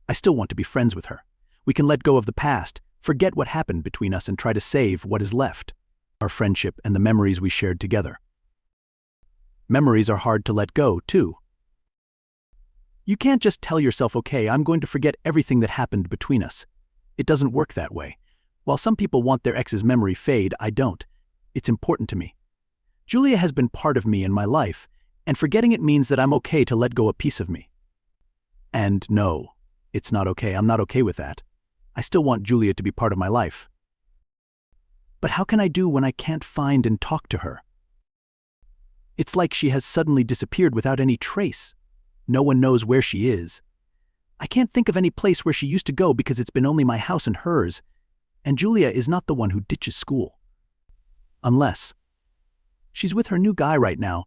[SPEAKER 1] I still want to be friends with her. We can let go of the past, forget what happened between us and try to save what is left. Our friendship and the memories we shared together. Memories are hard to let go, too. You can't just tell yourself, okay, I'm going to forget everything that happened between us. It doesn't work that way. While some people want their ex's memory fade, I don't. It's important to me. Julia has been part of me in my life, and forgetting it means that I'm okay to let go a piece of me. And no, it's not okay. I'm not okay with that. I still want Julia to be part of my life. But how can I do when I can't find and talk to her? It's like she has suddenly disappeared without any trace. No one knows where she is. I can't think of any place where she used to go because it's been only my house and hers, and Julia is not the one who ditches school. Unless she's with her new guy right now.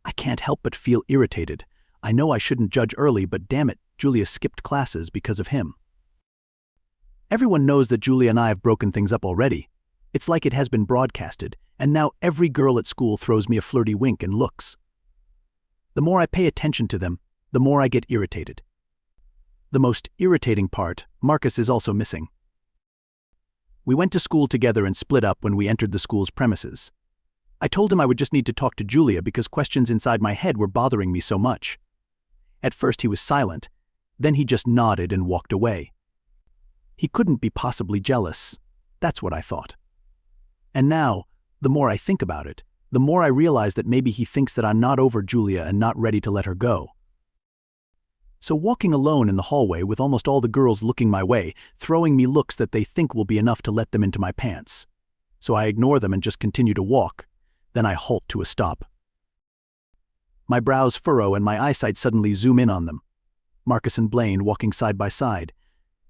[SPEAKER 1] I can't help but feel irritated. I know I shouldn't judge early, but damn it, Julia skipped classes because of him. Everyone knows that Julia and I have broken things up already. It's like it has been broadcasted, and now every girl at school throws me a flirty wink and looks. The more I pay attention to them, the more I get irritated. The most irritating part, Marcus is also missing. We went to school together and split up when we entered the school's premises. I told him I would just need to talk to Julia because questions inside my head were bothering me so much. At first he was silent, then he just nodded and walked away. He couldn't be possibly jealous. That's what I thought. And now, the more I think about it, the more I realize that maybe he thinks that I'm not over Julia and not ready to let her go. So walking alone in the hallway with almost all the girls looking my way, throwing me looks that they think will be enough to let them into my pants. So I ignore them and just continue to walk. Then I halt to a stop. My brows furrow and my eyesight suddenly zoom in on them. Marcus and Blaine walking side by side.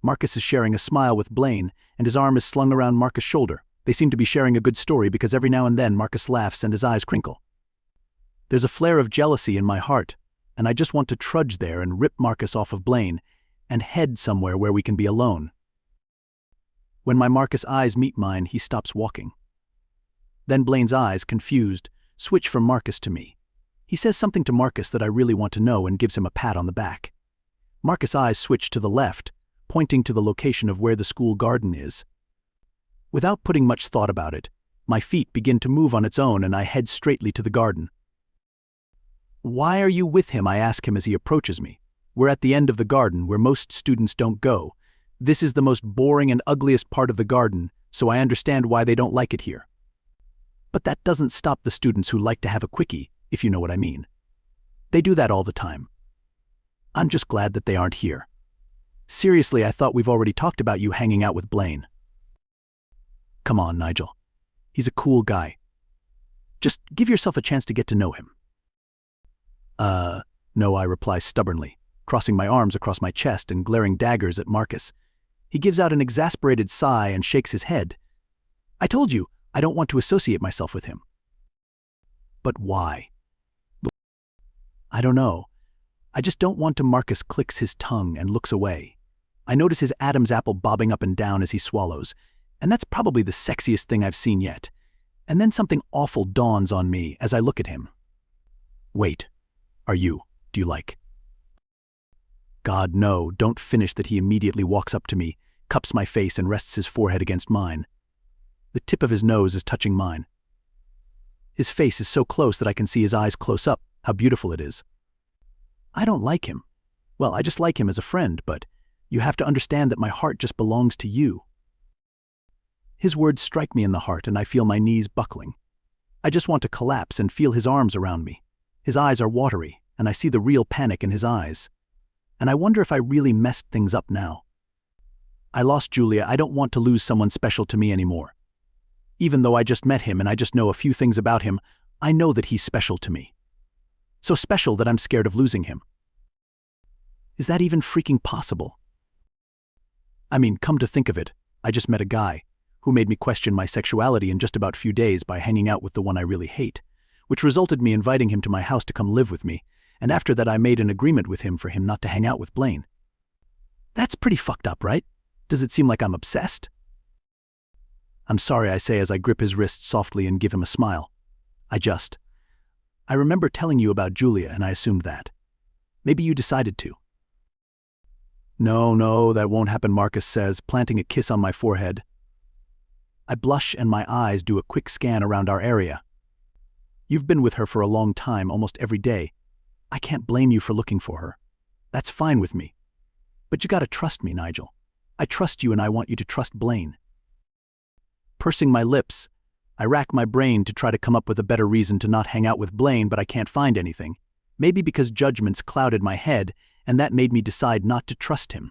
[SPEAKER 1] Marcus is sharing a smile with Blaine, and his arm is slung around Marcus' shoulder. They seem to be sharing a good story because every now and then Marcus laughs and his eyes crinkle. There's a flare of jealousy in my heart, and I just want to trudge there and rip Marcus off of Blaine and head somewhere where we can be alone. When my Marcus eyes meet mine, he stops walking. Then Blaine's eyes, confused, switch from Marcus to me. He says something to Marcus that I really want to know and gives him a pat on the back. Marcus' eyes switch to the left, pointing to the location of where the school garden is. Without putting much thought about it, my feet begin to move on its own and I head straightly to the garden. "Why are you with him?" I ask him as he approaches me. We're at the end of the garden where most students don't go. This is the most boring and ugliest part of the garden, so I understand why they don't like it here. But that doesn't stop the students who like to have a quickie, if you know what I mean. They do that all the time. I'm just glad that they aren't here. Seriously, I thought we've already talked about you hanging out with Blaine. Come on, Nigel. He's a cool guy. Just give yourself a chance to get to know him. No, I reply stubbornly, crossing my arms across my chest and glaring daggers at Marcus. He gives out an exasperated sigh and shakes his head. I told you, I don't want to associate myself with him. But why? I don't know. I just don't want to. Marcus clicks his tongue and looks away. I notice his Adam's apple bobbing up and down as he swallows, and that's probably the sexiest thing I've seen yet. And then something awful dawns on me as I look at him. Wait, do you like? God, no, don't finish that. He immediately walks up to me, cups my face and rests his forehead against mine. The tip of his nose is touching mine. His face is so close that I can see his eyes close up. How beautiful it is. I don't like him. Well, I just like him as a friend, but you have to understand that my heart just belongs to you. His words strike me in the heart and I feel my knees buckling. I just want to collapse and feel his arms around me. His eyes are watery, and I see the real panic in his eyes. And I wonder if I really messed things up now. I lost Julia. I don't want to lose someone special to me anymore. Even though I just met him and I just know a few things about him, I know that he's special to me. So special that I'm scared of losing him. Is that even freaking possible? I mean, come to think of it, I just met a guy who made me question my sexuality in just about a few days by hanging out with the one I really hate, which resulted me inviting him to my house to come live with me, and after that I made an agreement with him for him not to hang out with Blaine. That's pretty fucked up, right? Does it seem like I'm obsessed? I'm sorry, I say as I grip his wrist softly and give him a smile. I remember telling you about Julia and I assumed that. Maybe you decided to. No, that won't happen, Marcus says, planting a kiss on my forehead. I blush and my eyes do a quick scan around our area. You've been with her for a long time, almost every day. I can't blame you for looking for her. That's fine with me. But you gotta trust me, Nigel. I trust you and I want you to trust Blaine. Pursing my lips, I rack my brain to try to come up with a better reason to not hang out with Blaine, but I can't find anything. Maybe because judgments clouded my head, and that made me decide not to trust him.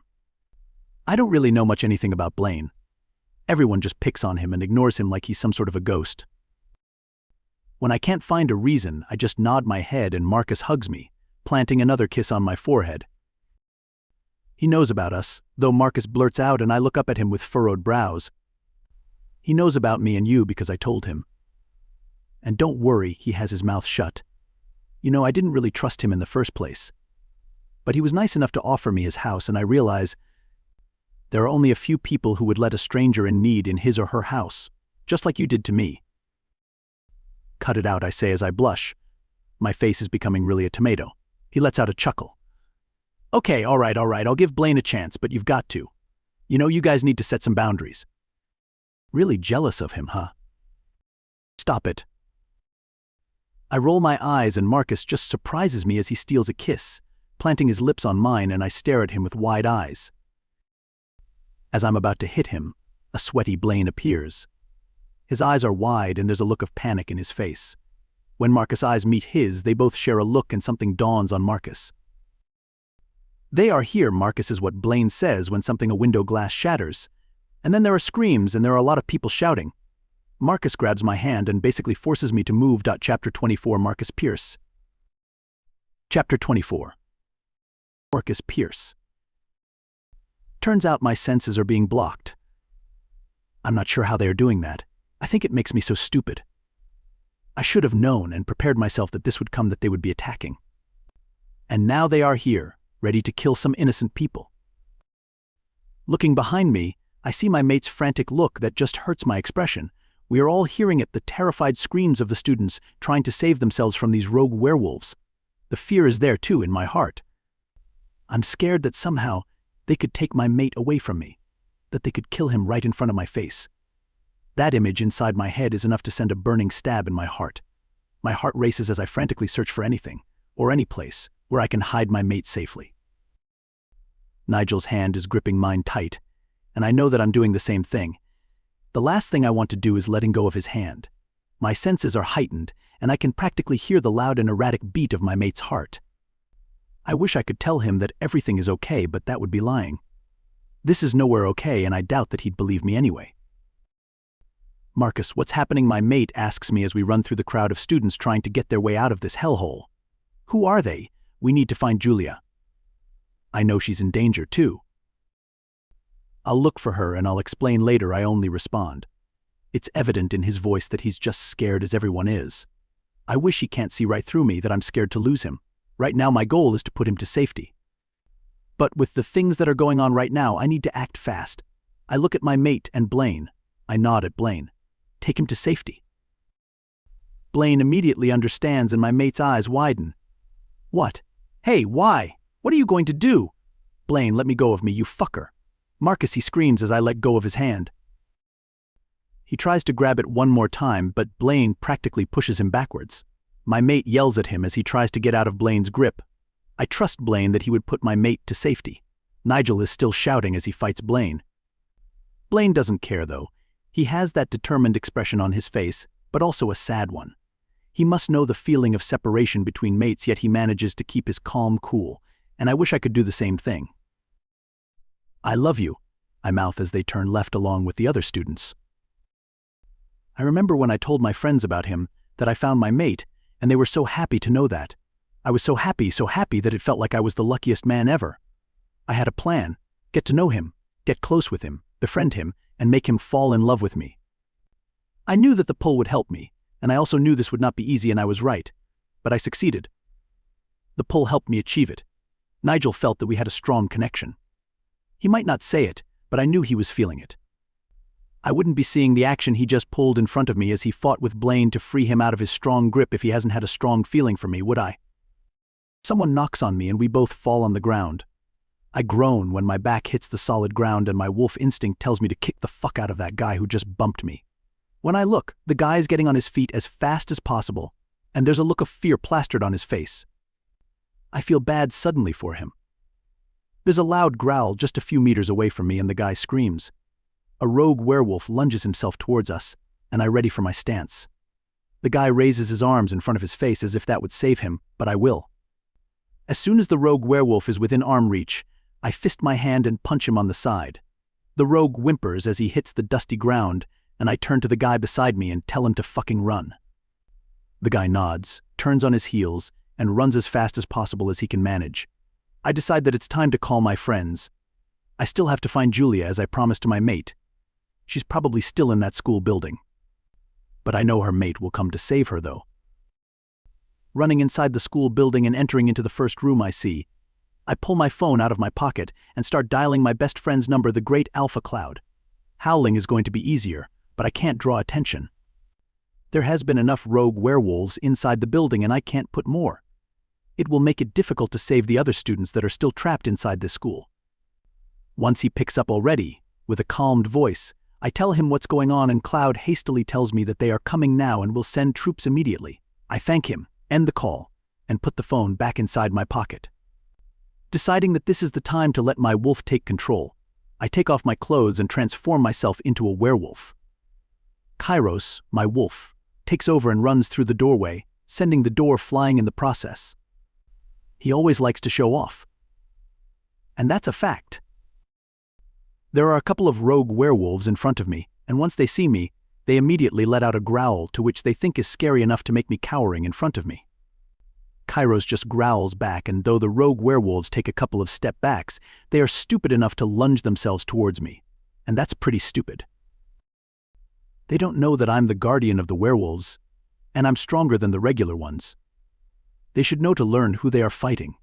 [SPEAKER 1] I don't really know much anything about Blaine. Everyone just picks on him and ignores him like he's some sort of a ghost. When I can't find a reason, I just nod my head and Marcus hugs me, planting another kiss on my forehead. He knows about us, though. Marcus blurts out and I look up at him with furrowed brows. He knows about me and you because I told him. And don't worry, he has his mouth shut. You know, I didn't really trust him in the first place. But he was nice enough to offer me his house, and I realize there are only a few people who would let a stranger in need in his or her house, just like you did to me. Cut it out, I say as I blush. My face is becoming really a tomato. He lets out a chuckle. Okay, all right, I'll give Blaine a chance, but you've got to. You know, you guys need to set some boundaries. Really jealous of him, huh? Stop it. I roll my eyes and Marcus just surprises me as he steals a kiss, planting his lips on mine, and I stare at him with wide eyes. As I'm about to hit him, a sweaty Blaine appears. His eyes are wide and there's a look of panic in his face. When Marcus' eyes meet his, they both share a look and something dawns on Marcus. They are here, Marcus, is what Blaine says when something a window glass shatters. And then there are screams and there are a lot of people shouting. Marcus grabs my hand and basically forces me to move. Chapter 24, Marcus Pierce. Chapter 24. Marcus Pierce. Turns out my senses are being blocked. I'm not sure how they are doing that. I think it makes me so stupid. I should have known and prepared myself that this would come, that they would be attacking. And now they are here, ready to kill some innocent people. Looking behind me, I see my mate's frantic look that just hurts my expression. We are all hearing it, the terrified screams of the students trying to save themselves from these rogue werewolves. The fear is there too in my heart. I'm scared that somehow they could take my mate away from me, that they could kill him right in front of my face. That image inside my head is enough to send a burning stab in my heart. My heart races as I frantically search for anything, or any place, where I can hide my mate safely. Nigel's hand is gripping mine tight, and I know that I'm doing the same thing. The last thing I want to do is letting go of his hand. My senses are heightened, and I can practically hear the loud and erratic beat of my mate's heart. I wish I could tell him that everything is okay, but that would be lying. This is nowhere okay, and I doubt that he'd believe me anyway. "Marcus, what's happening?" my mate asks me as we run through the crowd of students trying to get their way out of this hellhole. "Who are they? We need to find Julia." I know she's in danger too. "I'll look for her and I'll explain later," I only respond. It's evident in his voice that he's just scared as everyone is. I wish he can't see right through me that I'm scared to lose him. Right now my goal is to put him to safety. But with the things that are going on right now, I need to act fast. I look at my mate and Blaine. I nod at Blaine. "Take him to safety." Blaine immediately understands and my mate's eyes widen. "What? Hey, why? What are you going to do?" "Blaine, let me go of me, you fucker." "Marcus," he screams as I let go of his hand. He tries to grab it one more time, but Blaine practically pushes him backwards. My mate yells at him as he tries to get out of Blaine's grip. I trust Blaine that he would put my mate to safety. Nigel is still shouting as he fights Blaine. Blaine doesn't care though. He has that determined expression on his face, but also a sad one. He must know the feeling of separation between mates, yet he manages to keep his calm cool, and I wish I could do the same thing. "I love you," I mouth as they turn left along with the other students. I remember when I told my friends about him, that I found my mate, and they were so happy to know that. I was so happy that it felt like I was the luckiest man ever. I had a plan: get to know him, get close with him, befriend him, and make him fall in love with me. I knew that the pull would help me, and I also knew this would not be easy, and I was right. But I succeeded. The pull helped me achieve it. Nigel felt that we had a strong connection. He might not say it, but I knew he was feeling it. I wouldn't be seeing the action he just pulled in front of me as he fought with Blaine to free him out of his strong grip if he hasn't had a strong feeling for me, would I? Someone knocks on me and we both fall on the ground. I groan when my back hits the solid ground and my wolf instinct tells me to kick the fuck out of that guy who just bumped me. When I look, the guy is getting on his feet as fast as possible, and there's a look of fear plastered on his face. I feel bad suddenly for him. There's a loud growl just a few meters away from me and the guy screams. A rogue werewolf lunges himself towards us, and I ready for my stance. The guy raises his arms in front of his face as if that would save him, but I will. As soon as the rogue werewolf is within arm reach, I fist my hand and punch him on the side. The rogue whimpers as he hits the dusty ground, and I turn to the guy beside me and tell him to fucking run. The guy nods, turns on his heels, and runs as fast as possible as he can manage. I decide that it's time to call my friends. I still have to find Julia as I promised to my mate. She's probably still in that school building. But I know her mate will come to save her, though. Running inside the school building and entering into the first room I see, I pull my phone out of my pocket and start dialing my best friend's number, the great Alpha Cloud. Howling is going to be easier, but I can't draw attention. There has been enough rogue werewolves inside the building and I can't put more. It will make it difficult to save the other students that are still trapped inside this school. Once he picks up already, with a calmed voice, I tell him what's going on and Cloud hastily tells me that they are coming now and will send troops immediately. I thank him, end the call, and put the phone back inside my pocket. Deciding that this is the time to let my wolf take control, I take off my clothes and transform myself into a werewolf. Kairos, my wolf, takes over and runs through the doorway, sending the door flying in the process. He always likes to show off. And that's a fact. There are a couple of rogue werewolves in front of me, and once they see me, they immediately let out a growl to which they think is scary enough to make me cowering in front of me. Kairos just growls back, and though the rogue werewolves take a couple of step backs, they are stupid enough to lunge themselves towards me, and that's pretty stupid. They don't know that I'm the guardian of the werewolves, and I'm stronger than the regular ones. They should know to learn who they are fighting,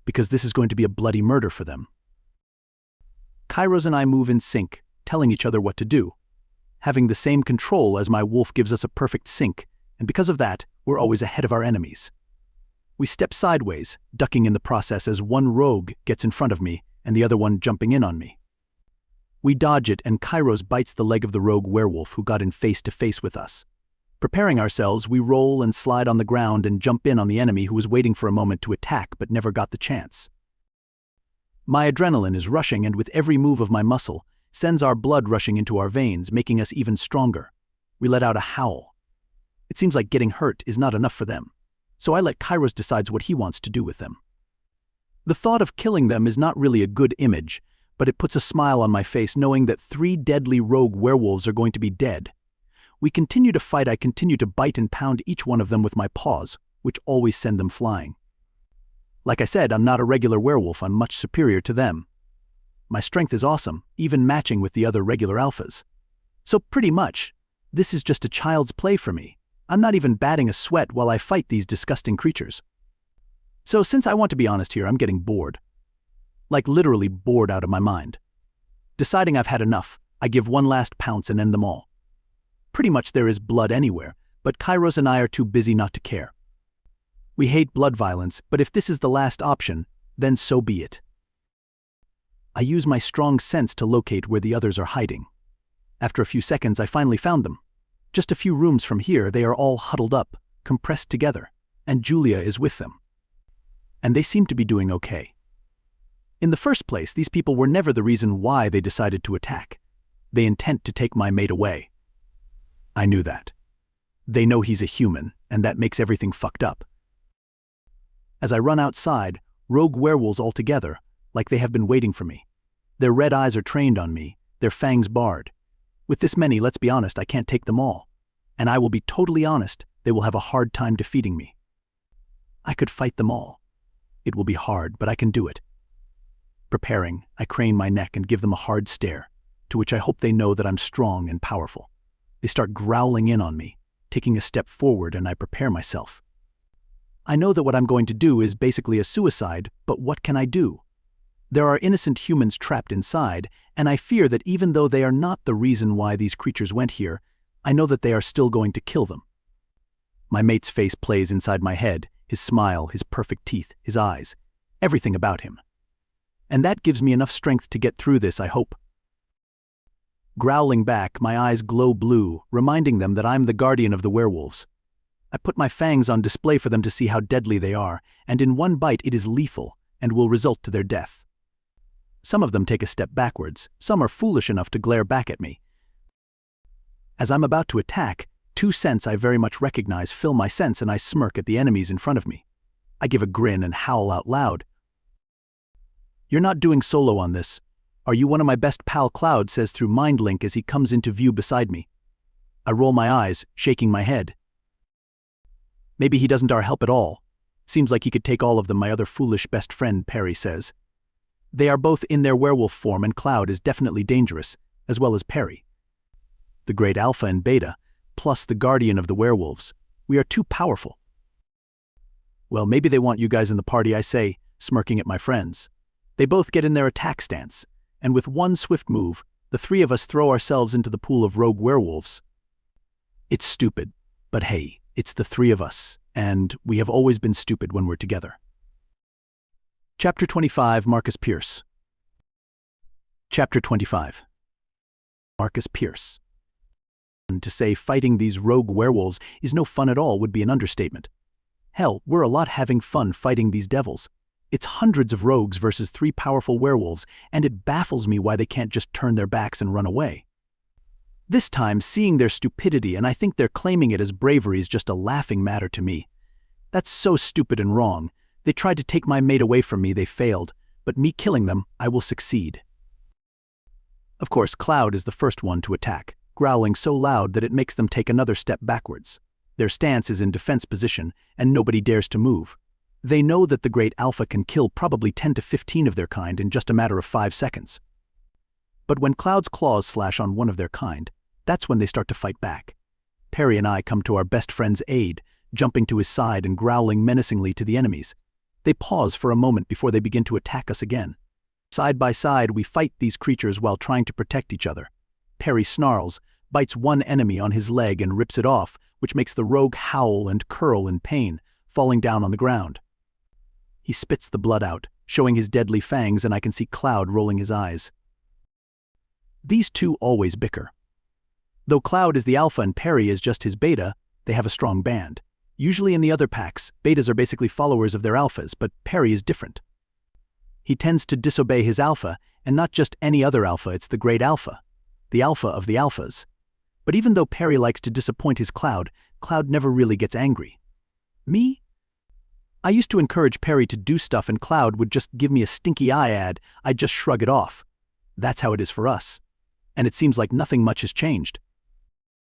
[SPEAKER 1] because this is going to be a bloody murder for them. Kairos and I move in sync, telling each other what to do. Having the same control as my wolf gives us a perfect sync, and because of that, we're always ahead of our enemies. We step sideways, ducking in the process as one rogue gets in front of me and the other one jumping in on me. We dodge it and Kairos bites the leg of the rogue werewolf who got in face to face with us. Preparing ourselves, we roll and slide on the ground and jump in on the enemy who was waiting for a moment to attack but never got the chance. My adrenaline is rushing, and with every move of my muscle, sends our blood rushing into our veins, making us even stronger. We let out a howl. It seems like getting hurt is not enough for them, so I let Kairos decide what he wants to do with them. The thought of killing them is not really a good image, but it puts a smile on my face knowing that 3 deadly rogue werewolves are going to be dead. We continue to fight. I continue to bite and pound each one of them with my paws, which always send them flying. Like I said, I'm not a regular werewolf. I'm much superior to them. My strength is awesome, even matching with the other regular alphas. So pretty much, this is just a child's play for me. I'm not even batting a sweat while I fight these disgusting creatures. So since I want to be honest here, I'm getting bored. Like literally bored out of my mind. Deciding I've had enough, I give one last pounce and end them all. Pretty much there is blood anywhere, but Kairos and I are too busy not to care. We hate blood violence, but if this is the last option, then so be it. I use my strong sense to locate where the others are hiding. After a few seconds, I finally found them. Just a few rooms from here, they are all huddled up, compressed together, and Julia is with them. And they seem to be doing okay. In the first place, these people were never the reason why they decided to attack. They intend to take my mate away. I knew that. They know he's a human, and that makes everything fucked up. As I run outside, rogue werewolves all together, like they have been waiting for me. Their red eyes are trained on me, their fangs bared. With this many, let's be honest, I can't take them all. And I will be totally honest, they will have a hard time defeating me. I could fight them all. It will be hard, but I can do it. Preparing, I crane my neck and give them a hard stare, to which I hope they know that I'm strong and powerful. They start growling in on me, taking a step forward, and I prepare myself. I know that what I'm going to do is basically a suicide, but what can I do? There are innocent humans trapped inside, and I fear that even though they are not the reason why these creatures went here, I know that they are still going to kill them. My mate's face plays inside my head, his smile, his perfect teeth, his eyes, everything about him. And that gives me enough strength to get through this, I hope. Growling back, my eyes glow blue, reminding them that I'm the guardian of the werewolves. I put my fangs on display for them to see how deadly they are, and in one bite it is lethal and will result to their death. Some of them take a step backwards, some are foolish enough to glare back at me. As I'm about to attack, 2 scents I very much recognize fill my sense, and I smirk at the enemies in front of me. I give a grin and howl out loud. "You're not doing solo on this. Are you one of my best pal?" Cloud says through Mind Link as he comes into view beside me. I roll my eyes, shaking my head. "Maybe he doesn't our help at all. Seems like he could take all of them," my other foolish best friend Perry says. They are both in their werewolf form, and Cloud is definitely dangerous, as well as Perry. The great Alpha and Beta, plus the guardian of the werewolves. We are too powerful. "Well, maybe they want you guys in the party," I say, smirking at my friends. They both get in their attack stance, and with one swift move, the 3 of us throw ourselves into the pool of rogue werewolves. It's stupid, but hey, it's the 3 of us, and we have always been stupid when we're together. Chapter 25, Marcus Pierce. Chapter 25. Marcus Pierce. And to say fighting these rogue werewolves is no fun at all would be an understatement. Hell, we're a lot having fun fighting these devils. It's hundreds of rogues versus 3 powerful werewolves, and it baffles me why they can't just turn their backs and run away. This time, seeing their stupidity, and I think they're claiming it as bravery, is just a laughing matter to me. That's so stupid and wrong. They tried to take my mate away from me, they failed, but me killing them, I will succeed. Of course, Cloud is the first one to attack, growling so loud that it makes them take another step backwards. Their stance is in defense position, and nobody dares to move. They know that the great Alpha can kill probably 10 to 15 of their kind in just a matter of 5 seconds. But when Cloud's claws slash on one of their kind, that's when they start to fight back. Perry and I come to our best friend's aid, jumping to his side and growling menacingly to the enemies. They pause for a moment before they begin to attack us again. Side by side, we fight these creatures while trying to protect each other. Perry snarls, bites one enemy on his leg and rips it off, which makes the rogue howl and curl in pain, falling down on the ground. He spits the blood out, showing his deadly fangs, and I can see Cloud rolling his eyes. These 2 always bicker. Though Cloud is the Alpha and Perry is just his Beta, they have a strong band. Usually in the other packs, Betas are basically followers of their Alphas, but Perry is different. He tends to disobey his Alpha, and not just any other Alpha, it's the great Alpha, the Alpha of the Alphas. But even though Perry likes to disappoint his Cloud, Cloud never really gets angry. Me? I used to encourage Perry to do stuff and Cloud would just give me a stinky eye ad, I'd just shrug it off. That's how it is for us. And it seems like nothing much has changed.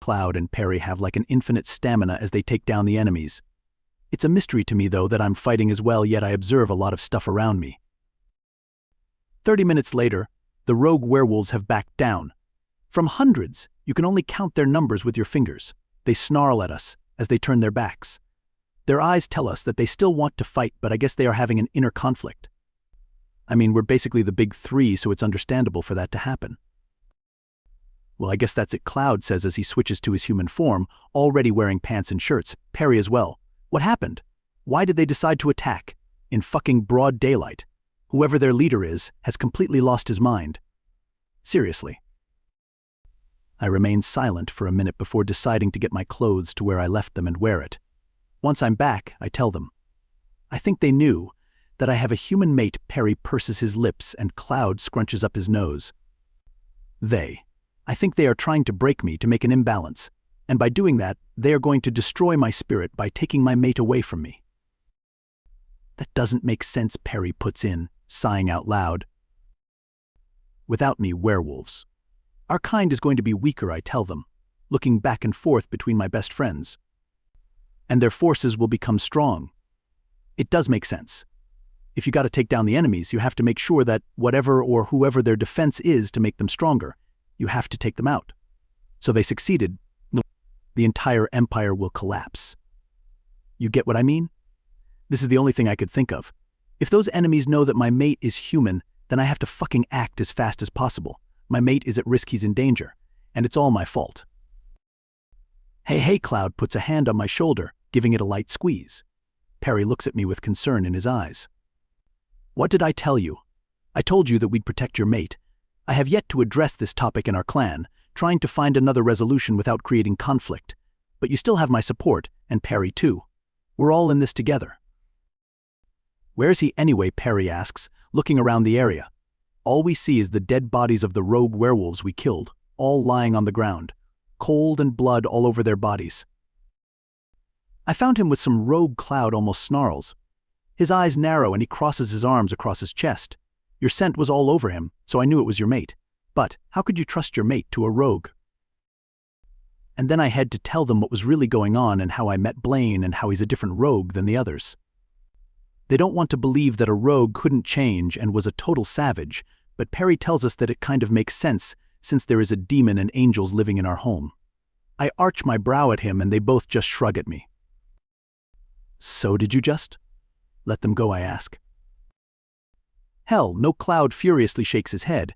[SPEAKER 1] Cloud and Perry have like an infinite stamina as they take down the enemies. It's a mystery to me, though, that I'm fighting as well, yet I observe a lot of stuff around me. 30 minutes later, the rogue werewolves have backed down. From hundreds, you can only count their numbers with your fingers. They snarl at us as they turn their backs. Their eyes tell us that they still want to fight, but I guess they are having an inner conflict. I mean, we're basically the big three, so it's understandable for that to happen. Well, I guess that's it, Cloud says as he switches to his human form, already wearing pants and shirts. Perry as well. What happened? Why did they decide to attack? In fucking broad daylight. Whoever their leader is has completely lost his mind. Seriously. I remain silent for a minute before deciding to get my clothes to where I left them and wear it. Once I'm back, I tell them. I think they knew that I have a human mate. Perry purses his lips and Cloud scrunches up his nose. I think they are trying to break me to make an imbalance, and by doing that, they are going to destroy my spirit by taking my mate away from me. That doesn't make sense, Perry puts in, sighing out loud. Without me, werewolves. Our kind is going to be weaker, I tell them, looking back and forth between my best friends. And their forces will become strong. It does make sense. If you gotta take down the enemies, you have to make sure that whatever or whoever their defense is to make them stronger, you have to take them out. So they succeeded. The entire empire will collapse. You get what I mean? This is the only thing I could think of. If those enemies know that my mate is human, then I have to fucking act as fast as possible. My mate is at risk, he's in danger, and it's all my fault. Hey, Cloud puts a hand on my shoulder, giving it a light squeeze. Perry looks at me with concern in his eyes. What did I tell you? I told you that we'd protect your mate. I have yet to address this topic in our clan, trying to find another resolution without creating conflict. But you still have my support, and Perry too. We're all in this together. Where's he anyway? Perry asks, looking around the area. All we see is the dead bodies of the rogue werewolves we killed, all lying on the ground, cold and blood all over their bodies. I found him with some rogue. Cloud almost snarls. His eyes narrow and he crosses his arms across his chest. Your scent was all over him, so I knew it was your mate. But how could you trust your mate to a rogue? And then I had to tell them what was really going on and how I met Blaine and how he's a different rogue than the others. They don't want to believe that a rogue couldn't change and was a total savage, but Perry tells us that it kind of makes sense since there is a demon and angels living in our home. I arch my brow at him and they both just shrug at me. So did you just let them go? I ask. Hell no. Cloud furiously shakes his head.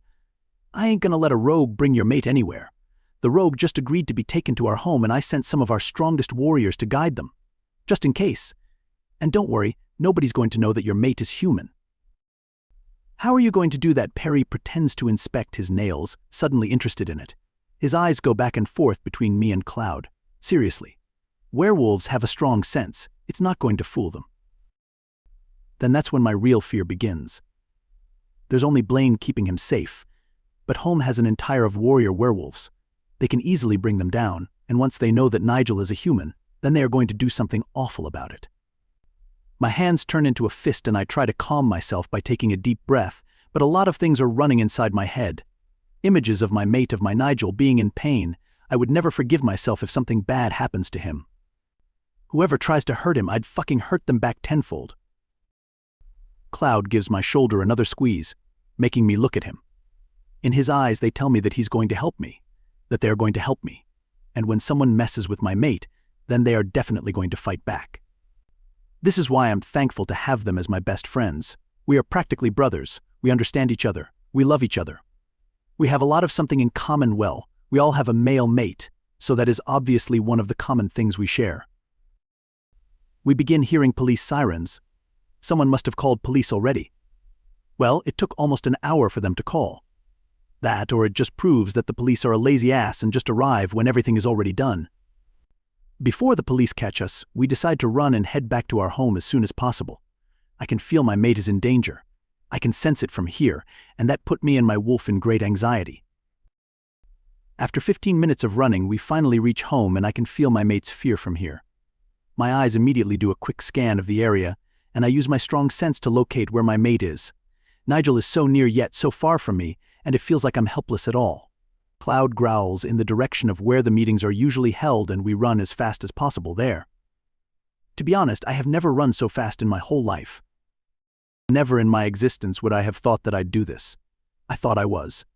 [SPEAKER 1] I ain't gonna let a rogue bring your mate anywhere. The rogue just agreed to be taken to our home and I sent some of our strongest warriors to guide them. Just in case. And don't worry, nobody's going to know that your mate is human. How are you going to do that? Perry pretends to inspect his nails, suddenly interested in it. His eyes go back and forth between me and Cloud. Seriously. Werewolves have a strong sense. It's not going to fool them. Then that's when my real fear begins. There's only Blaine keeping him safe, but home has an entire of warrior werewolves. They can easily bring them down, and once they know that Nigel is a human, then they are going to do something awful about it. My hands turn into a fist and I try to calm myself by taking a deep breath, but a lot of things are running inside my head. Images of my mate, of my Nigel, being in pain. I would never forgive myself if something bad happens to him. Whoever tries to hurt him, I'd fucking hurt them back tenfold. Cloud gives my shoulder another squeeze, making me look at him. In his eyes, they tell me that he's going to help me, that they are going to help me, and when someone messes with my mate, then they are definitely going to fight back. This is why I'm thankful to have them as my best friends. We are practically brothers. We understand each other. We love each other. We have a lot of something in common. Well, we all have a male mate, so that is obviously one of the common things we share. We begin hearing police sirens. Someone must have called police already. Well, it took almost an hour for them to call. That, or it just proves that the police are a lazy ass and just arrive when everything is already done. Before the police catch us, we decide to run and head back to our home as soon as possible. I can feel my mate is in danger. I can sense it from here, and that put me and my wolf in great anxiety. After 15 minutes of running, we finally reach home and I can feel my mate's fear from here. My eyes immediately do a quick scan of the area, and I use my strong sense to locate where my mate is. Nigel is so near yet so far from me, and it feels like I'm helpless at all. Cloud growls in the direction of where the meetings are usually held, and we run as fast as possible there. To be honest, I have never run so fast in my whole life. Never in my existence would I have thought that I'd do this. I thought I was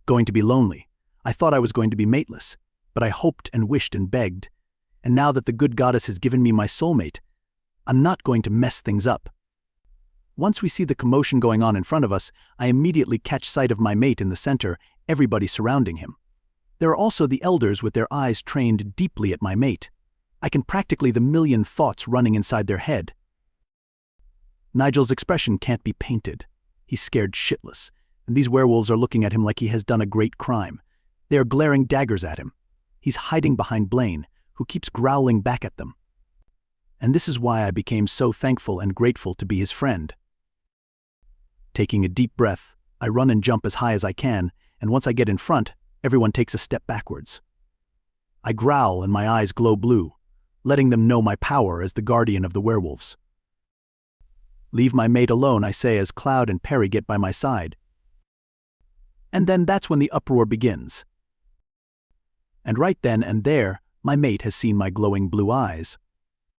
[SPEAKER 1] going to be lonely. I thought I was going to be mateless, but I hoped and wished and begged. And now that the good goddess has given me my soulmate, I'm not going to mess things up. Once we see the commotion going on in front of us, I immediately catch sight of my mate in the center, everybody surrounding him. There are also the elders with their eyes trained deeply at my mate. I can practically the million thoughts running inside their head. Nigel's expression can't be painted. He's scared shitless, and these werewolves are looking at him like he has done a great crime. They are glaring daggers at him. He's hiding behind Blaine, who keeps growling back at them. And this is why I became so thankful and grateful to be his friend. Taking a deep breath, I run and jump as high as I can, and once I get in front, everyone takes a step backwards. I growl and my eyes glow blue, letting them know my power as the guardian of the werewolves. "Leave my mate alone," I say as Cloud and Perry get by my side. And then that's when the uproar begins. And right then and there, my mate has seen my glowing blue eyes.